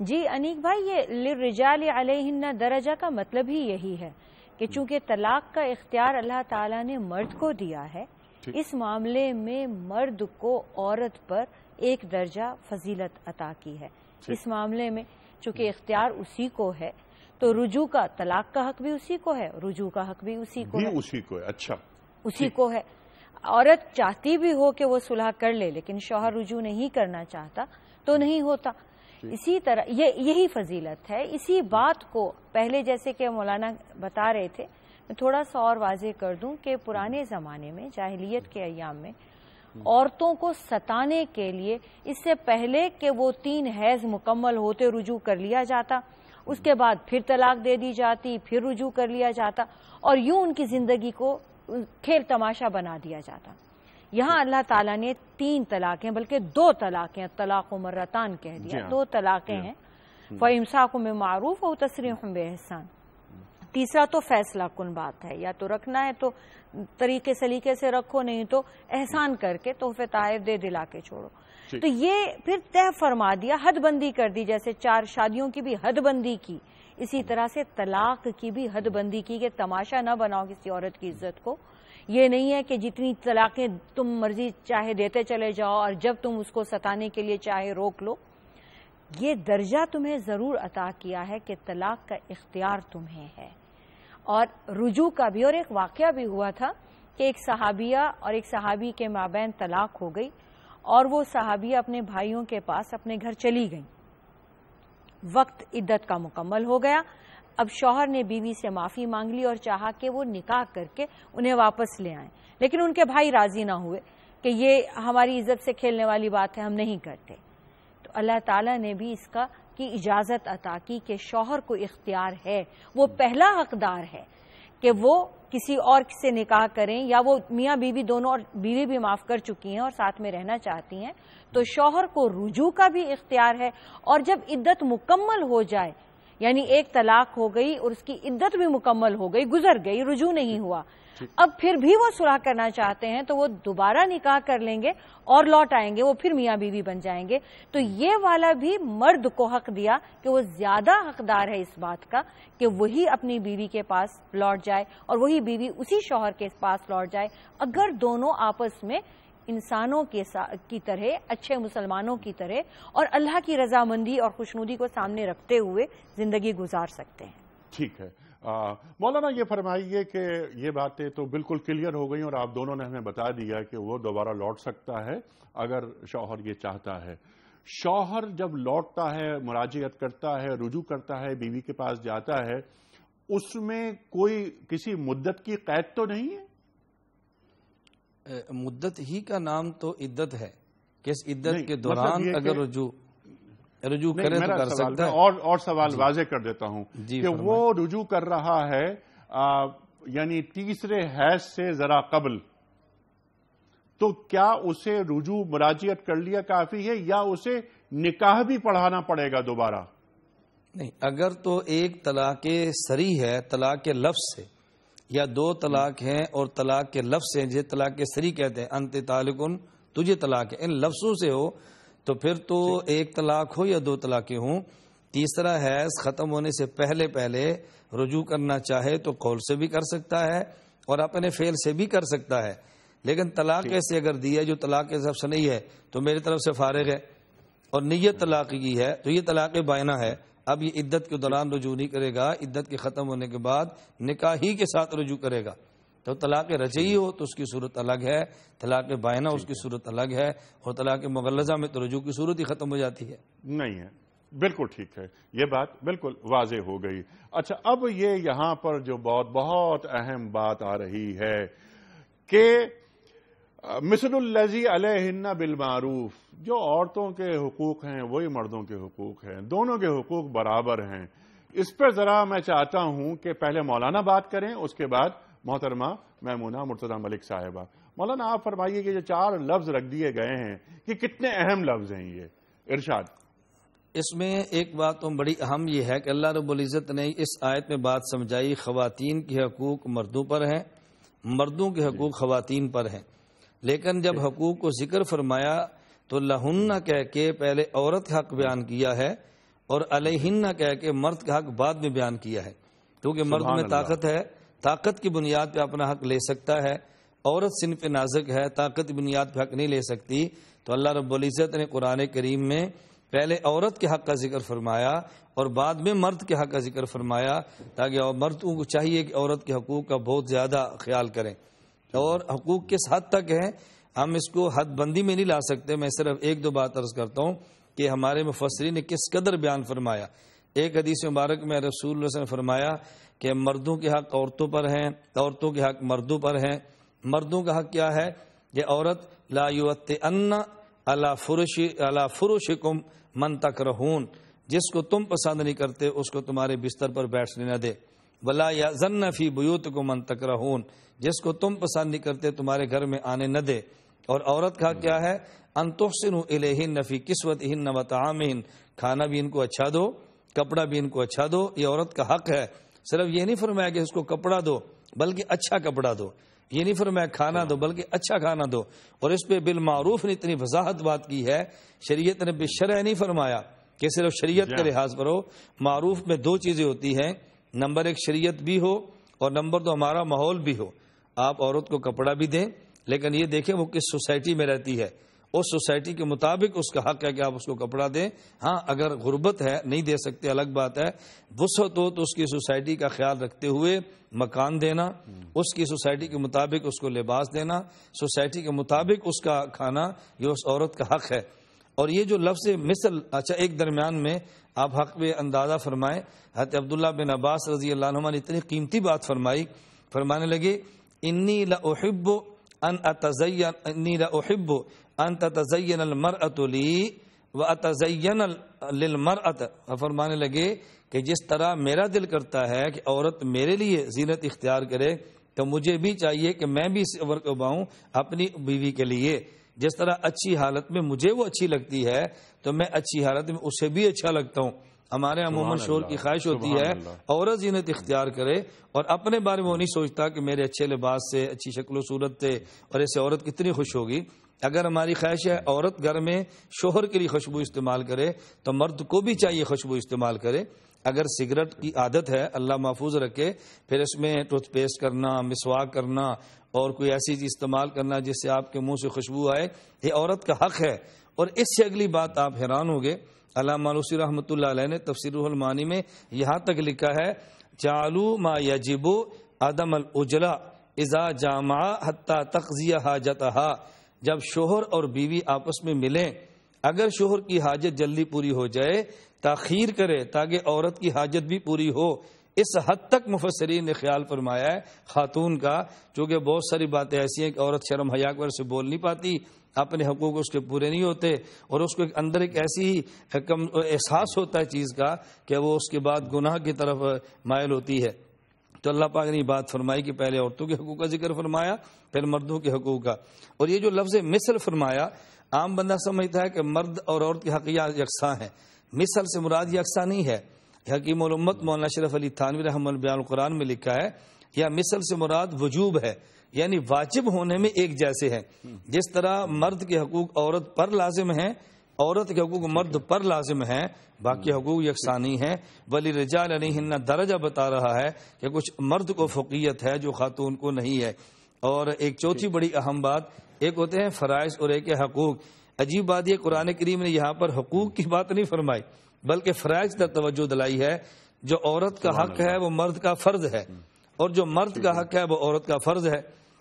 جی انیک بھائی، یہ للرجال علیہن درجہ کا مطلب ہی یہی ہے کہ چونکہ طلاق کا اختیار اللہ تعالیٰ نے مرد کو دیا ہے، اس معاملے میں مرد کو عورت پر ایک درجہ فضیلت عطا کی ہے. اس معاملے میں چونکہ اختیار اسی کو ہے تو رجوع کا طلاق کا حق بھی اسی کو ہے، رجوع کا حق بھی اسی کو ہے، اسی کو ہے. اچھا اسی کو ہے. عورت چاہتی بھی ہو کہ وہ صلح کر لے لیکن شوہر رجوع نہیں کرنا چاہتا تو نہیں ہوتا. اسی طرح یہی فضیلت ہے. اسی بات کو پہلے جیسے کہ مولانا بتا رہے تھے میں تھوڑا سا اور واضح کر دوں کہ پرانے زمانے میں جاہلیت کے ایام میں عورتوں کو ستانے کے لیے اس سے پہلے کہ وہ 3 حیض مکمل ہوتے رجوع کر لیا جاتا، اس کے بعد پھر طلاق دے دی جاتی، پھر رجوع کر لیا جاتا اور یوں ان کی زندگی کو کھیل تماشا بنا دیا جاتا. یہاں اللہ تعالیٰ نے 3 طلاقیں بلکہ 2 طلاقیں، طلاق و مرتان کہہ دیا، 2 طلاقیں ہیں. فَإِمْسَاكٌ بِمَعْرُوفٍ أَوْ تَسْرِيحٌ بِإِحْسَانٍ. تیسرا تو فیصلہ کن بات ہے، یا تو رکھنا ہے تو طریقے سلیقے سے رکھو، نہیں تو احسان کر کے تحفے تحائف دے دلا کے چھوڑو. تو یہ پھر طے فرما دیا، حد بندی کر دی. جیسے 4 شادیوں کی بھی حد بندی کی، اسی طرح سے طلاق کی بھی حد بندی کی کہ تماشا نہ بناؤ کسی عورت کی عزت کو. یہ نہیں ہے کہ جتنی طلاقیں تم مرضی چاہے دیتے چلے جاؤ اور جب تم اس کو ستانے کے لیے چاہے روک لو. یہ درجہ تمہیں ضرور عطا کیا ہے کہ طلاق کا اختیار تمہیں ہے. اور رجوع کا بھی. اور ایک واقعہ بھی ہوا تھا کہ ایک صحابیہ اور ایک صحابی کے مابین طلاق ہو گئی اور وہ صحابیہ اپنے بھائیوں کے پاس اپنے گھر چلی گئیں. وقت عدت کا مکمل ہو گیا. اب شوہر نے بیوی سے معافی مانگ لی اور چاہا کہ وہ نکاح کر کے انہیں واپس لے آئیں، لیکن ان کے بھائی راضی نہ ہوئے کہ یہ ہماری عزت سے کھیلنے والی بات ہے، ہم نہیں کرتے. تو اللہ تعالیٰ نے بھی اس کی اجازت عطا کی کہ شوہر کو اختیار ہے، وہ پہلا حقدار ہے کہ وہ کسی اور سے نکاح کریں، یا وہ میاں بیوی دونوں اور بیوی بھی معاف کر چکی ہیں اور ساتھ میں رہنا چاہتی ہیں تو شوہر کو رجوع کا بھی اختیار ہے. اور جب عدت مکمل ہو جائے، یعنی ایک طلاق ہو گئی اور اس کی عدت بھی مکمل ہو گئی، گزر گئی، رجوع نہیں ہوا، اب پھر بھی وہ صلح کرنا چاہتے ہیں تو وہ دوبارہ نکاح کر لیں گے اور لوٹ آئیں گے، وہ پھر میاں بیوی بن جائیں گے. تو یہ والا بھی مرد کو حق دیا کہ وہ زیادہ حقدار ہے اس بات کا کہ وہی اپنی بیوی کے پاس لوٹ جائے اور وہی بیوی اسی شوہر کے پاس لوٹ جائے، اگر دونوں آپس میں انسانوں کی طرح، اچھے مسلمانوں کی طرح اور اللہ کی رضامندی اور خوشنودی کو سامنے رکھتے ہوئے زندگی گزار سکتے ہیں. ٹھیک ہے. مولانا یہ فرمائیے کہ یہ باتیں تو بالکل کلیئر ہو گئی اور آپ دونوں نے ہمیں بتا دیا کہ وہ دوبارہ لوٹ سکتا ہے اگر شوہر یہ چاہتا ہے. شوہر جب لوٹتا ہے، مراجعت کرتا ہے، رجوع کرتا ہے، بیوی کے پاس جاتا ہے، اس میں کوئی کسی مدت کی قید تو نہیں ہے؟ مدت ہی کا نام تو عدت ہے کہ اس عدت کے دوران اگر رجوع کرے تو کر سکتا ہے. اور سوال واضح کر دیتا ہوں کہ وہ رجوع کر رہا ہے یعنی تیسرے حیض سے ذرا قبل، تو کیا اسے رجوع مراجعت کر لیا کافی ہے یا اسے نکاح بھی پڑھانا پڑے گا دوبارہ؟ نہیں، اگر تو ایک طلاق صریح ہے طلاق کے لفظ سے، یا 2 طلاق ہیں اور طلاق کے لفظ سے، جسے طلاق صریح کہتے ہیں، انت طالقن، تجھے طلاق ہے، ان لفظوں سے ہو تو پھر تو ایک طلاق ہو یا 2 طلاقیں ہوں. تیسرا حیض ختم ہونے سے پہلے رجوع کرنا چاہے تو قول سے بھی کر سکتا ہے اور اپنے فعل سے بھی کر سکتا ہے. لیکن طلاق ایسے اگر دی ہے جو طلاق کے لفظ نہیں ہے تو میری طرف سے فارغ ہے، اور نیت طلاق کی ہے تو یہ طلاق بائنہ ہے. اب یہ عدت کے دوران رجوع نہیں کرے گا، عدت کے ختم ہونے کے بعد نکاح ہی کے ساتھ رجوع کرے گا. تو طلاق رجعی ہو تو اس کی صورت الگ ہے، طلاق بائنہ اس کی صورت الگ ہے، اور طلاق مغلظہ میں تو رجوع کی صورت ہی ختم ہو جاتی ہے. نہیں ہے. بالکل ٹھیک ہے، یہ بات بالکل واضح ہو گئی. اچھا، اب یہ یہاں پر جو بہت اہم بات آ رہی ہے کہ مثل الذی علیہن بالمعروف، جو عورتوں کے حقوق ہیں وہی مردوں کے حقوق ہیں، دونوں کے حقوق برابر ہیں. اس پر ذرا میں چاہتا ہوں کہ پہلے مولانا بات کریں، اس کے بعد محترمہ میمونہ مرتضی ملک صاحبہ. مولانا آپ فرمائیے کہ جو 4 لفظ رکھ دیے گئے ہیں کہ کتنے اہم لفظ ہیں یہ، ارشاد. اس میں ایک بات تو بڑی اہم یہ ہے کہ اللہ رب العزت نے اس آیت میں بات سمجھائی، خواتین کے حقوق مردوں پر ہیں، مردوں کے حقوق خواتین پر ہیں. لیکن جب حقوق کو ذکر فرمایا تو لہن کہہ کے پہلے عورت کا حق بیان کیا ہے اور علیہن کہہ کے مرد کا حق بعد میں بیان کیا ہے، کیونکہ مرد میں طاقت ہے، طاقت کی بنیاد پہ اپنا حق لے سکتا ہے. عورت صنف نازک ہے، طاقت کی بنیاد پہ حق نہیں لے سکتی. تو اللہ رب العزت نے قرآن کریم میں پہلے عورت کے حق کا ذکر فرمایا اور بعد میں مرد کے حق کا ذکر فرمایا، تاکہ مردوں کو چاہیے کہ عورت کے حقوق کا بہت زیادہ خیال کریں۔ اور حقوق کس حد تک ہیں ہم اس کو حد بندی میں نہیں لا سکتے۔ میں صرف ایک دو بات عرض کرتا ہوں کہ ہمارے مفسرین نے کس قدر بیان فرمایا۔ ایک حدیث مبارک میں رسول اللہ صلی اللہ علیہ وسلم نے فرمایا کہ مردوں کے حق عورتوں پر ہیں، عورتوں کے حق مردوں پر ہیں۔ مردوں کا حق کیا ہے کہ عورت لا یوطئن علی فرشکم من تکرہون، جس کو تم پسند نہیں کرتے اس کو تمہارے بستر پر بیٹھنے نہ دے۔ ولا یأذن فی بیوتکم من تکرہون، جس کو تم پسند نہیں کرتے تمہارے گھر میں آنے نہ دے۔ اور عورت کا کیا ہے ان تحسنوا الیہن فی کسوتہن وطعامہن، کھانا بھی ان کو اچھا دو، کپڑا بھی ان کو اچھا دو، یہ عورت کا حق ہے۔ صرف یہ نہیں فرمایا کہ اس کو کپڑا دو بلکہ اچھا کپڑا دو، یہ نہیں فرمایا کھانا دو بلکہ اچھا کھانا دو۔ اور اس پہ بالمعروف نے اتنی وضاحت بات کی ہے، شریعت نے بالشرع نہیں فرمایا کہ صرف شریعت کے لحاظ پر ہو۔ معروف میں دو چیزیں ہوتی ہیں، نمبر ایک شریعت بھی ہو اور نمبر دو ہمارا ماحول بھی ہو۔ آپ عورت کو کپڑا بھی دیں لیکن یہ دیکھیں وہ کس سوسائٹی میں رہتی ہے، اس سوسائٹی کے مطابق اس کا حق ہے کہ آپ اس کو کپڑا دیں۔ ہاں اگر غربت ہے نہیں دے سکتے الگ بات ہے، وسعت ہو تو اس کی سوسائٹی کا خیال رکھتے ہوئے مکان دینا، اس کی سوسائٹی کے مطابق اس کو لباس دینا، سوسائٹی کے مطابق اس کا کھانا، یہ اس عورت کا حق ہے۔ اور یہ جو لفظ مثل، اچھا ایک درمیان میں آپ حق پہ اندازہ فرمائیں، حضرت عبداللہ بن عباس رضی اللہ عنہما نے اتنی قیمتی بات فرمائی، فرمانے لگے انی لاحب ان تتزین المرأة لی واتزین للمرأة، فرمانے لگے کہ جس طرح میرا دل کرتا ہے کہ عورت میرے لیے زینت اختیار کرے تو مجھے بھی چاہیے کہ میں بھی اس عمر کو باؤں اپنی بیوی کے لیے۔ جس طرح اچھی حالت میں مجھے وہ اچھی لگتی ہے تو میں اچھی حالت میں اسے بھی اچھا لگتا ہوں۔ ہمارے عموماً شور کی خواہش ہوتی ہے عورت زینت اختیار کرے اور اپنے بارے میں وہ نہیں سوچتا کہ میرے اچھے لباس سے، اچھی شکل و صورت سے اور ایسے عورت کتنی خوش ہوگی۔ اگر ہماری خواہش ہے عورت گھر میں شوہر کے لیے خوشبو استعمال کرے تو مرد کو بھی چاہیے خوشبو استعمال کرے۔ اگر سگریٹ کی عادت ہے اللہ محفوظ رکھے، پھر اس میں ٹوتھ پیسٹ کرنا، مسواک کرنا اور کوئی ایسی چیز استعمال کرنا جس سے آپ کے منہ سے خوشبو آئے، یہ عورت کا حق ہے۔ اور اس سے اگلی بات آپ حیران ہوگے، علامہ مالوسی رحمۃ اللہ علیہ نے تفسیر روح المعانی میں یہاں تک لکھا ہے جعلوا ما یجب عدم الاجلا اذا جامع حتی تقضی حاجتها، جب شوہر اور بیوی آپس میں ملیں، اگر شوہر کی حاجت جلدی پوری ہو جائے تاخیر کرے تاکہ عورت کی حاجت بھی پوری ہو۔ اس حد تک مفسرین نے خیال فرمایا ہے خاتون کا، چونکہ بہت ساری باتیں ایسی ہیں کہ عورت شرم حیا کی وجہ سے بول نہیں پاتی، اپنے حقوق اس کے پورے نہیں ہوتے اور اس کو ایک اندر ایک ایسی احساس ہوتا ہے چیز کا کہ وہ اس کے بعد گناہ کی طرف مائل ہوتی ہے۔ تو اللہ پاک نے یہ بات فرمائی کہ پہلے عورتوں کے حقوق کا ذکر فرمایا پھر مردوں کے حقوق کا۔ اور یہ جو لفظ مثل فرمایا، عام بندہ سمجھتا ہے کہ مرد اور عورت کے حق یکساں ہیں، مثل سے مراد یکساں نہیں ہے۔ حکیم الامت مولانا اشرف علی تھانوی رحمہ اللہ بیان القرآن میں لکھا ہے یا مثل سے مراد وجوب ہے، یعنی واجب ہونے میں ایک جیسے ہیں۔ جس طرح مرد کے حقوق عورت پر لازم ہیں، عورت کے حقوق مرد پر لازم ہیں، باقی حقوق یکسانی ہیں۔ وَلِلرِّجَالِ عَلَيْهِنَّ درجہ بتا رہا ہے کہ کچھ مرد کو فوقیت ہے جو خاتون کو نہیں ہے۔ اور ایک چوتھی بڑی اہم بات، ایک ہوتے ہیں فرائض اور ایک ہے حقوق۔ عجیب بات یہ قرآن کریم نے یہاں پر حقوق کی بات نہیں فرمائی بلکہ فرائض پر توجہ دلائی ہے۔ جو عورت کا حق ہے وہ مرد کا فرض ہے اور جو مرد کا حق ہے وہ عورت کا فرض ہے۔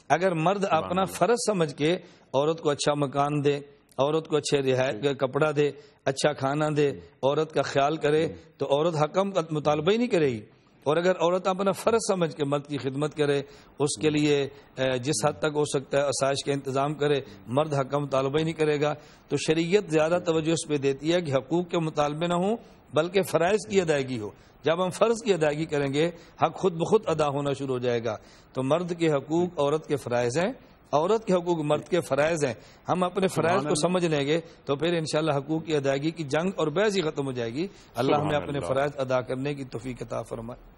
اگر مرد اپنا فرض سمجھ کے عورت کو اچھا مکان دے، عورت کو اچھے رہائش کا کپڑا دے، اچھا کھانا دے، عورت کا خیال کرے تو عورت حکم کا مطالبہ ہی نہیں کرے گی۔ اور اگر عورت اپنا فرض سمجھ کے مرد کی خدمت کرے، اس کے لیے جس حد تک ہو سکتا ہے آسائش کا انتظام کرے، مرد حق کا مطالبہ ہی نہیں کرے گا۔ تو شریعت زیادہ توجہ اس پہ دیتی ہے کہ حقوق کے مطالبے نہ ہوں بلکہ فرائض کی ادائیگی ہو۔ جب ہم فرض کی ادائیگی کریں گے حق خود بخود ادا ہونا شروع ہو جائے گا۔ تو مرد کے حقوق عورت کے فرائض ہیں، عورت کے حقوق مرد کے فرائض ہیں۔ ہم اپنے فرائض کو سمجھ لیں گے تو پھر انشاءاللہ حقوق کی ادائیگی کی جنگ اور بحث ہی ختم ہو جائے گی۔ اللہ ہمیں اپنے فرائض ادا کرنے کی توفیق عطا فرمائے۔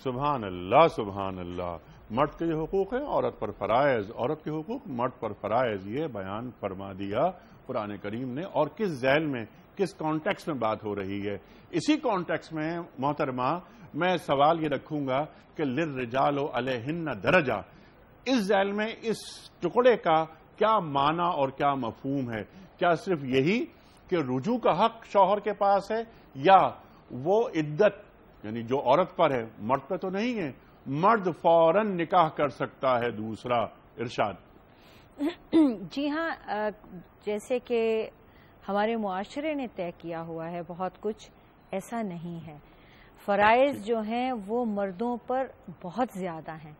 سبحان اللہ سبحان اللہ۔ مرد کے جو حقوق ہیں عورت پر فرائض، عورت کے حقوق مرد پر فرائض، یہ بیان فرما دیا قرآن کریم نے۔ اور کس ذیل میں، کس کانٹیکس میں بات ہو رہی ہے؟ اسی کانٹیکس میں محترمہ میں سوال یہ رکھوں گا کہ للرجال علیہن درجہ، اس ذیل میں اس ٹکڑے کا کیا معنی اور کیا مفہوم ہے؟ کیا صرف یہی کہ رجوع کا حق شوہر کے پاس ہے یا وہ عدت یعنی جو عورت پر ہے مرد پہ تو نہیں ہے، مرد فوراً نکاح کر سکتا ہے دوسرا؟ ارشاد۔ جی ہاں، جیسے کہ ہمارے معاشرے نے طے کیا ہوا ہے بہت کچھ ایسا نہیں ہے۔ فرائض جو ہیں وہ مردوں پر بہت زیادہ ہیں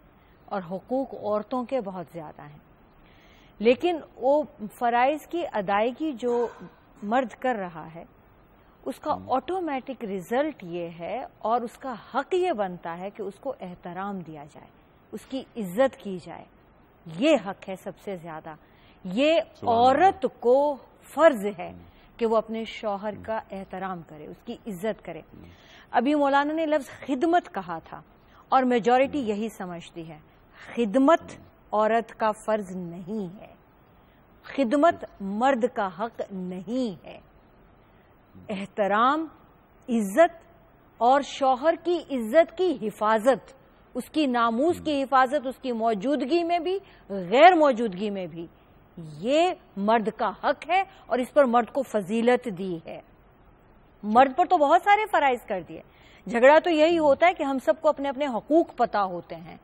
اور حقوق عورتوں کے بہت زیادہ ہیں، لیکن وہ فرائض کی ادائیگی جو مرد کر رہا ہے اس کا آٹومیٹک رزلٹ یہ ہے اور اس کا حق یہ بنتا ہے کہ اس کو احترام دیا جائے، اس کی عزت کی جائے۔ یہ حق ہے سب سے زیادہ۔ یہ عورت کو فرض ہے کہ وہ اپنے شوہر کا احترام کرے، اس کی عزت کرے۔ ابھی مولانا نے لفظ خدمت کہا تھا اور میجورٹی یہی سمجھتی ہے۔ خدمت عورت کا فرض نہیں ہے، خدمت مرد کا حق نہیں ہے۔ احترام، عزت اور شوہر کی عزت کی حفاظت، اس کی ناموس کی حفاظت، اس کی موجودگی میں بھی غیر موجودگی میں بھی، یہ مرد کا حق ہے اور اس پر مرد کو فضیلت دی ہے۔ مرد پر تو بہت سارے فرائض کر دیے، جھگڑا تو یہی ہوتا ہے کہ ہم سب کو اپنے اپنے حقوق پتہ ہوتے ہیں،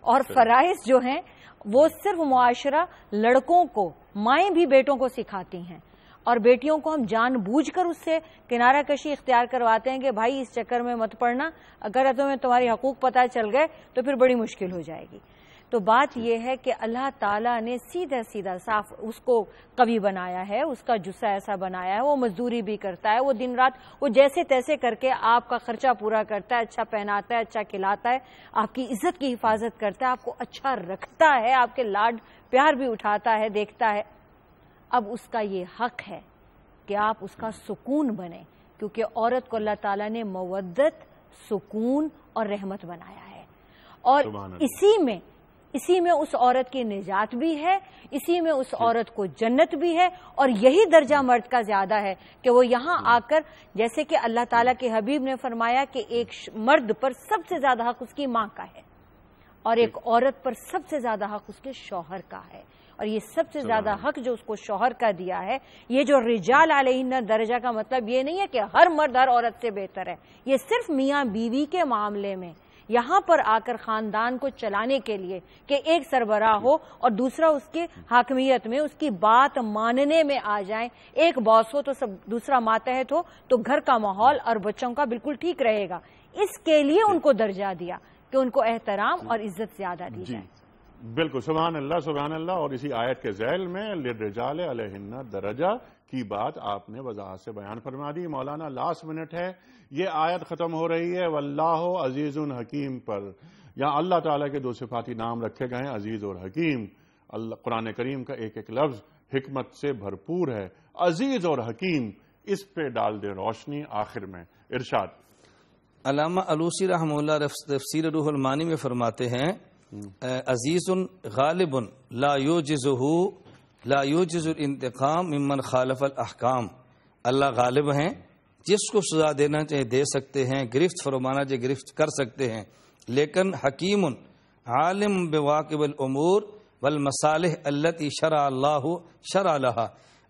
اور فرائض جو ہیں وہ صرف معاشرہ لڑکوں کو، مائیں بھی بیٹوں کو سکھاتی ہیں، اور بیٹیوں کو ہم جان بوجھ کر اس سے کنارہ کشی اختیار کرواتے ہیں کہ بھائی اس چکر میں مت پڑنا، اگر تمہیں تمہاری حقوق پتہ چل گئے تو پھر بڑی مشکل ہو جائے گی۔ تو بات یہ ہے کہ اللہ تعالیٰ نے سیدھا سیدھا صاف اس کو قوی بنایا ہے، اس کا جسہ ایسا بنایا ہے، وہ مزدوری بھی کرتا ہے، وہ دن رات وہ جیسے تیسے کر کے آپ کا خرچہ پورا کرتا ہے، اچھا پہناتا ہے، اچھا کھلاتا ہے، آپ کی عزت کی حفاظت کرتا ہے، آپ کو اچھا رکھتا ہے، آپ کے لاڈ پیار بھی اٹھاتا ہے، دیکھتا ہے۔ اب اس کا یہ حق ہے کہ آپ اس کا سکون بنیں، کیونکہ عورت کو اللہ تعالیٰ نے مودت، سکون اور رحمت بنایا ہے، اور اسی میں اس عورت کی نجات بھی ہے، اسی میں اس عورت کو جنت بھی ہے، اور یہی درجہ مرد کا زیادہ ہے کہ وہ یہاں آ کر، جیسے کہ اللہ تعالیٰ کے حبیب نے فرمایا کہ ایک مرد پر سب سے زیادہ حق اس کی ماں کا ہے، اور ایک عورت پر سب سے زیادہ حق اس کے شوہر کا ہے، اور یہ سب سے زیادہ حق جو اس کو شوہر کا دیا ہے، یہ جو رجال علیہن درجہ کا مطلب یہ نہیں ہے کہ ہر مرد ہر عورت سے بہتر ہے، یہ صرف میاں بیوی کے معاملے میں یہاں پر آ کر خاندان کو چلانے کے لیے کہ ایک سربراہ ہو اور دوسرا اس کی حاکمیت میں، اس کی بات ماننے میں آ جائیں، ایک باس ہو تو سب دوسرا ماتحت ہو، تو گھر کا ماحول اور بچوں کا بالکل ٹھیک رہے گا۔ اس کے لیے ان کو درجہ دیا کہ ان کو احترام اور عزت زیادہ دی جائے۔ بالکل، سبحان اللہ سبحان اللہ۔ اور اسی آیت کے ذیل میں للرجال علیہن درجہ کی بات آپ نے وضاحت سے بیان فرما دی۔ مولانا لاسٹ منٹ ہے، یہ آیت ختم ہو رہی ہے واللہ عزیز حکیم پر۔ یہاں اللہ تعالیٰ کے دو صفاتی نام رکھے گئے ہیں، عزیز اور حکیم۔ قرآن کریم کا ایک ایک لفظ حکمت سے بھرپور ہے۔ عزیز اور حکیم، اس پہ ڈال دے روشنی آخر میں۔ ارشاد۔ علامہ علوسی رحمہ اللہ تفسیر روح المعانی میں فرماتے ہیں عزیز غالب لا یوجز الانتقام ممن خالف الاحکام۔ اللہ غالب ہیں، جس کو سزا دینا چاہے دے سکتے ہیں، گرفت فرمانا چاہے گرفت کر سکتے ہیں، لیکن حکیم عالم بواقب الامور والمصالح التي شرع اللہ شرع لها۔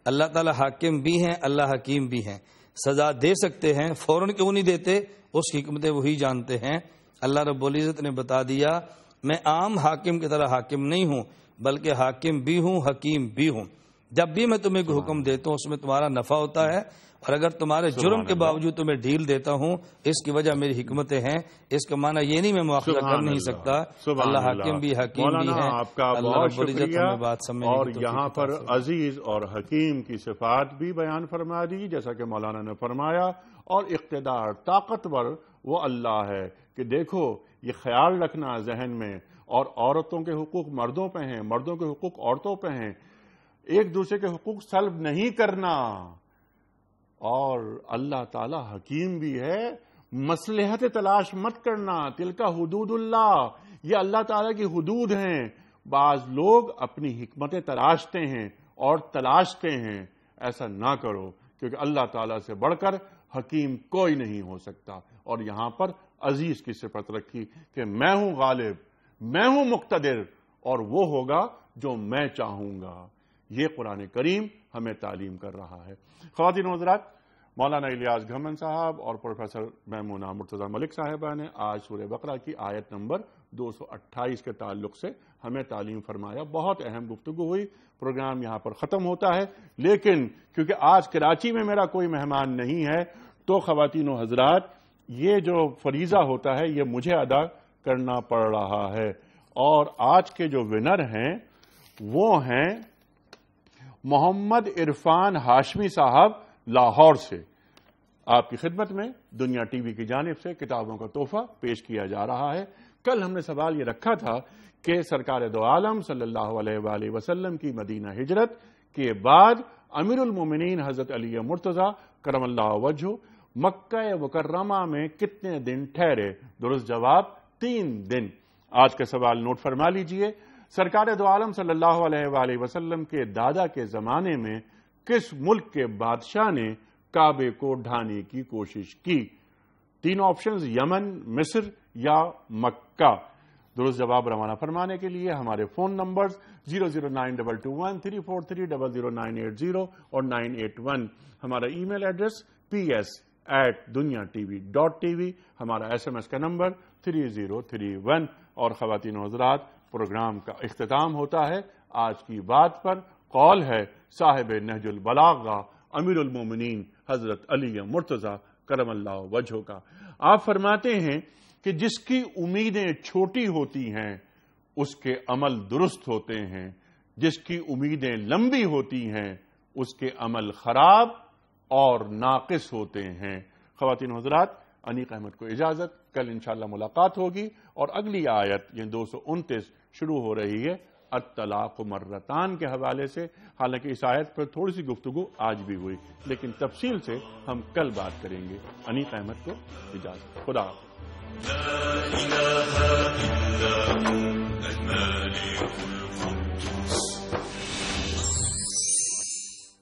اللہ تعالی حاکم بھی ہیں، اللہ حکیم بھی ہیں، سزا دے سکتے ہیں، فوراً کیوں نہیں دیتے، اس کی حکمتیں وہی جانتے ہیں۔ اللہ رب العزت نے بتا دیا میں عام حاکم کی طرح حاکم نہیں ہوں، بلکہ حاکم بھی ہوں، حکیم بھی ہوں۔ جب بھی میں تمہیں کوئی حکم دیتا ہوں اس میں تمہارا نفع ہوتا ہے، اور اگر تمہارے جرم کے باوجود تمہیں ڈھیل دیتا ہوں اس کی وجہ میری حکمتیں ہیں۔ اس کا معنی یہ نہیں میں مواخذہ کر نہیں سکتا، اللہ حاکم بھی حکیم بھی ہے۔ آپ کا بہت شکریہ۔ اور یہاں پر عزیز اور حکیم کی صفات بھی بیان فرما دی جیسا کہ مولانا نے فرمایا، اور اقتدار طاقتور وہ اللہ ہے کہ دیکھو یہ خیال رکھنا ذہن میں، اور عورتوں کے حقوق مردوں پہ ہیں، مردوں کے حقوق عورتوں پہ ہیں، ایک دوسرے کے حقوق سلب نہیں کرنا۔ اور اللہ تعالی حکیم بھی ہے، مصلحت تلاش مت کرنا، تلکا حدود اللہ، یہ اللہ تعالیٰ کی حدود ہیں۔ بعض لوگ اپنی حکمتیں تراشتے ہیں اور تلاشتے ہیں، ایسا نہ کرو، کیونکہ اللہ تعالیٰ سے بڑھ کر حکیم کوئی نہیں ہو سکتا۔ اور یہاں پر عزیز کی صفت رکھی کہ میں ہوں غالب، میں ہوں مقتدر، اور وہ ہوگا جو میں چاہوں گا۔ یہ قرآن کریم ہمیں تعلیم کر رہا ہے۔ خواتین و حضرات، مولانا الیاس گھمن صاحب اور پروفیسر میمونہ مرتضی ملک صاحبہ نے آج سورہ بقرہ کی آیت نمبر 228 کے تعلق سے ہمیں تعلیم فرمایا۔ بہت اہم گفتگو ہوئی۔ پروگرام یہاں پر ختم ہوتا ہے، لیکن کیونکہ آج کراچی میں میرا کوئی مہمان نہیں ہے تو خواتین و حضرات یہ جو فریضہ ہوتا ہے یہ مجھے ادا کرنا پڑ رہا ہے، اور آج کے جو ونر ہیں وہ ہیں محمد عرفان ہاشمی صاحب لاہور سے۔ آپ کی خدمت میں دنیا ٹی وی کی جانب سے کتابوں کا تحفہ پیش کیا جا رہا ہے۔ کل ہم نے سوال یہ رکھا تھا کہ سرکار دو عالم صلی اللہ علیہ وآلہ وسلم کی مدینہ ہجرت کے بعد امیر المومنین حضرت علی مرتضی کرم اللہ وجہہ مکہ مکرمہ میں کتنے دن ٹھہرے؟ درست جواب 3 دن۔ آج کا سوال نوٹ فرما لیجئے۔ سرکار دو عالم صلی اللہ علیہ وآلہ وسلم کے دادا کے زمانے میں کس ملک کے بادشاہ نے کعبے کو ڈھانے کی کوشش کی؟ 3 آپشنز، یمن، مصر یا مکہ۔ درست جواب روانہ فرمانے کے لیے ہمارے فون نمبرز 009221343000980 اور 981، ہمارا ای میل ایڈریس ps@dunyatv.tv، ہمارا SMS کا نمبر 3031۔ اور خواتین و حضرات، پروگرام کا اختتام ہوتا ہے آج کی بات پر۔ قول ہے صاحب نہج البلاغہ امیر المومنین حضرت علی مرتضی کرم اللہ وجہہ کا۔ آپ فرماتے ہیں کہ جس کی امیدیں چھوٹی ہوتی ہیں اس کے عمل درست ہوتے ہیں، جس کی امیدیں لمبی ہوتی ہیں اس کے عمل خراب اور ناقص ہوتے ہیں۔ خواتین و حضرات، انیق احمد کو اجازت، کل انشاءاللہ ملاقات ہوگی، اور اگلی آیت یہ 229 شروع ہو رہی ہے الطلاق مرتان کے حوالے سے۔ حالانکہ اس آیت پر تھوڑی سی گفتگو آج بھی ہوئی، لیکن تفصیل سے ہم کل بات کریں گے۔ انیق احمد کو اجازت، خدا حافظ۔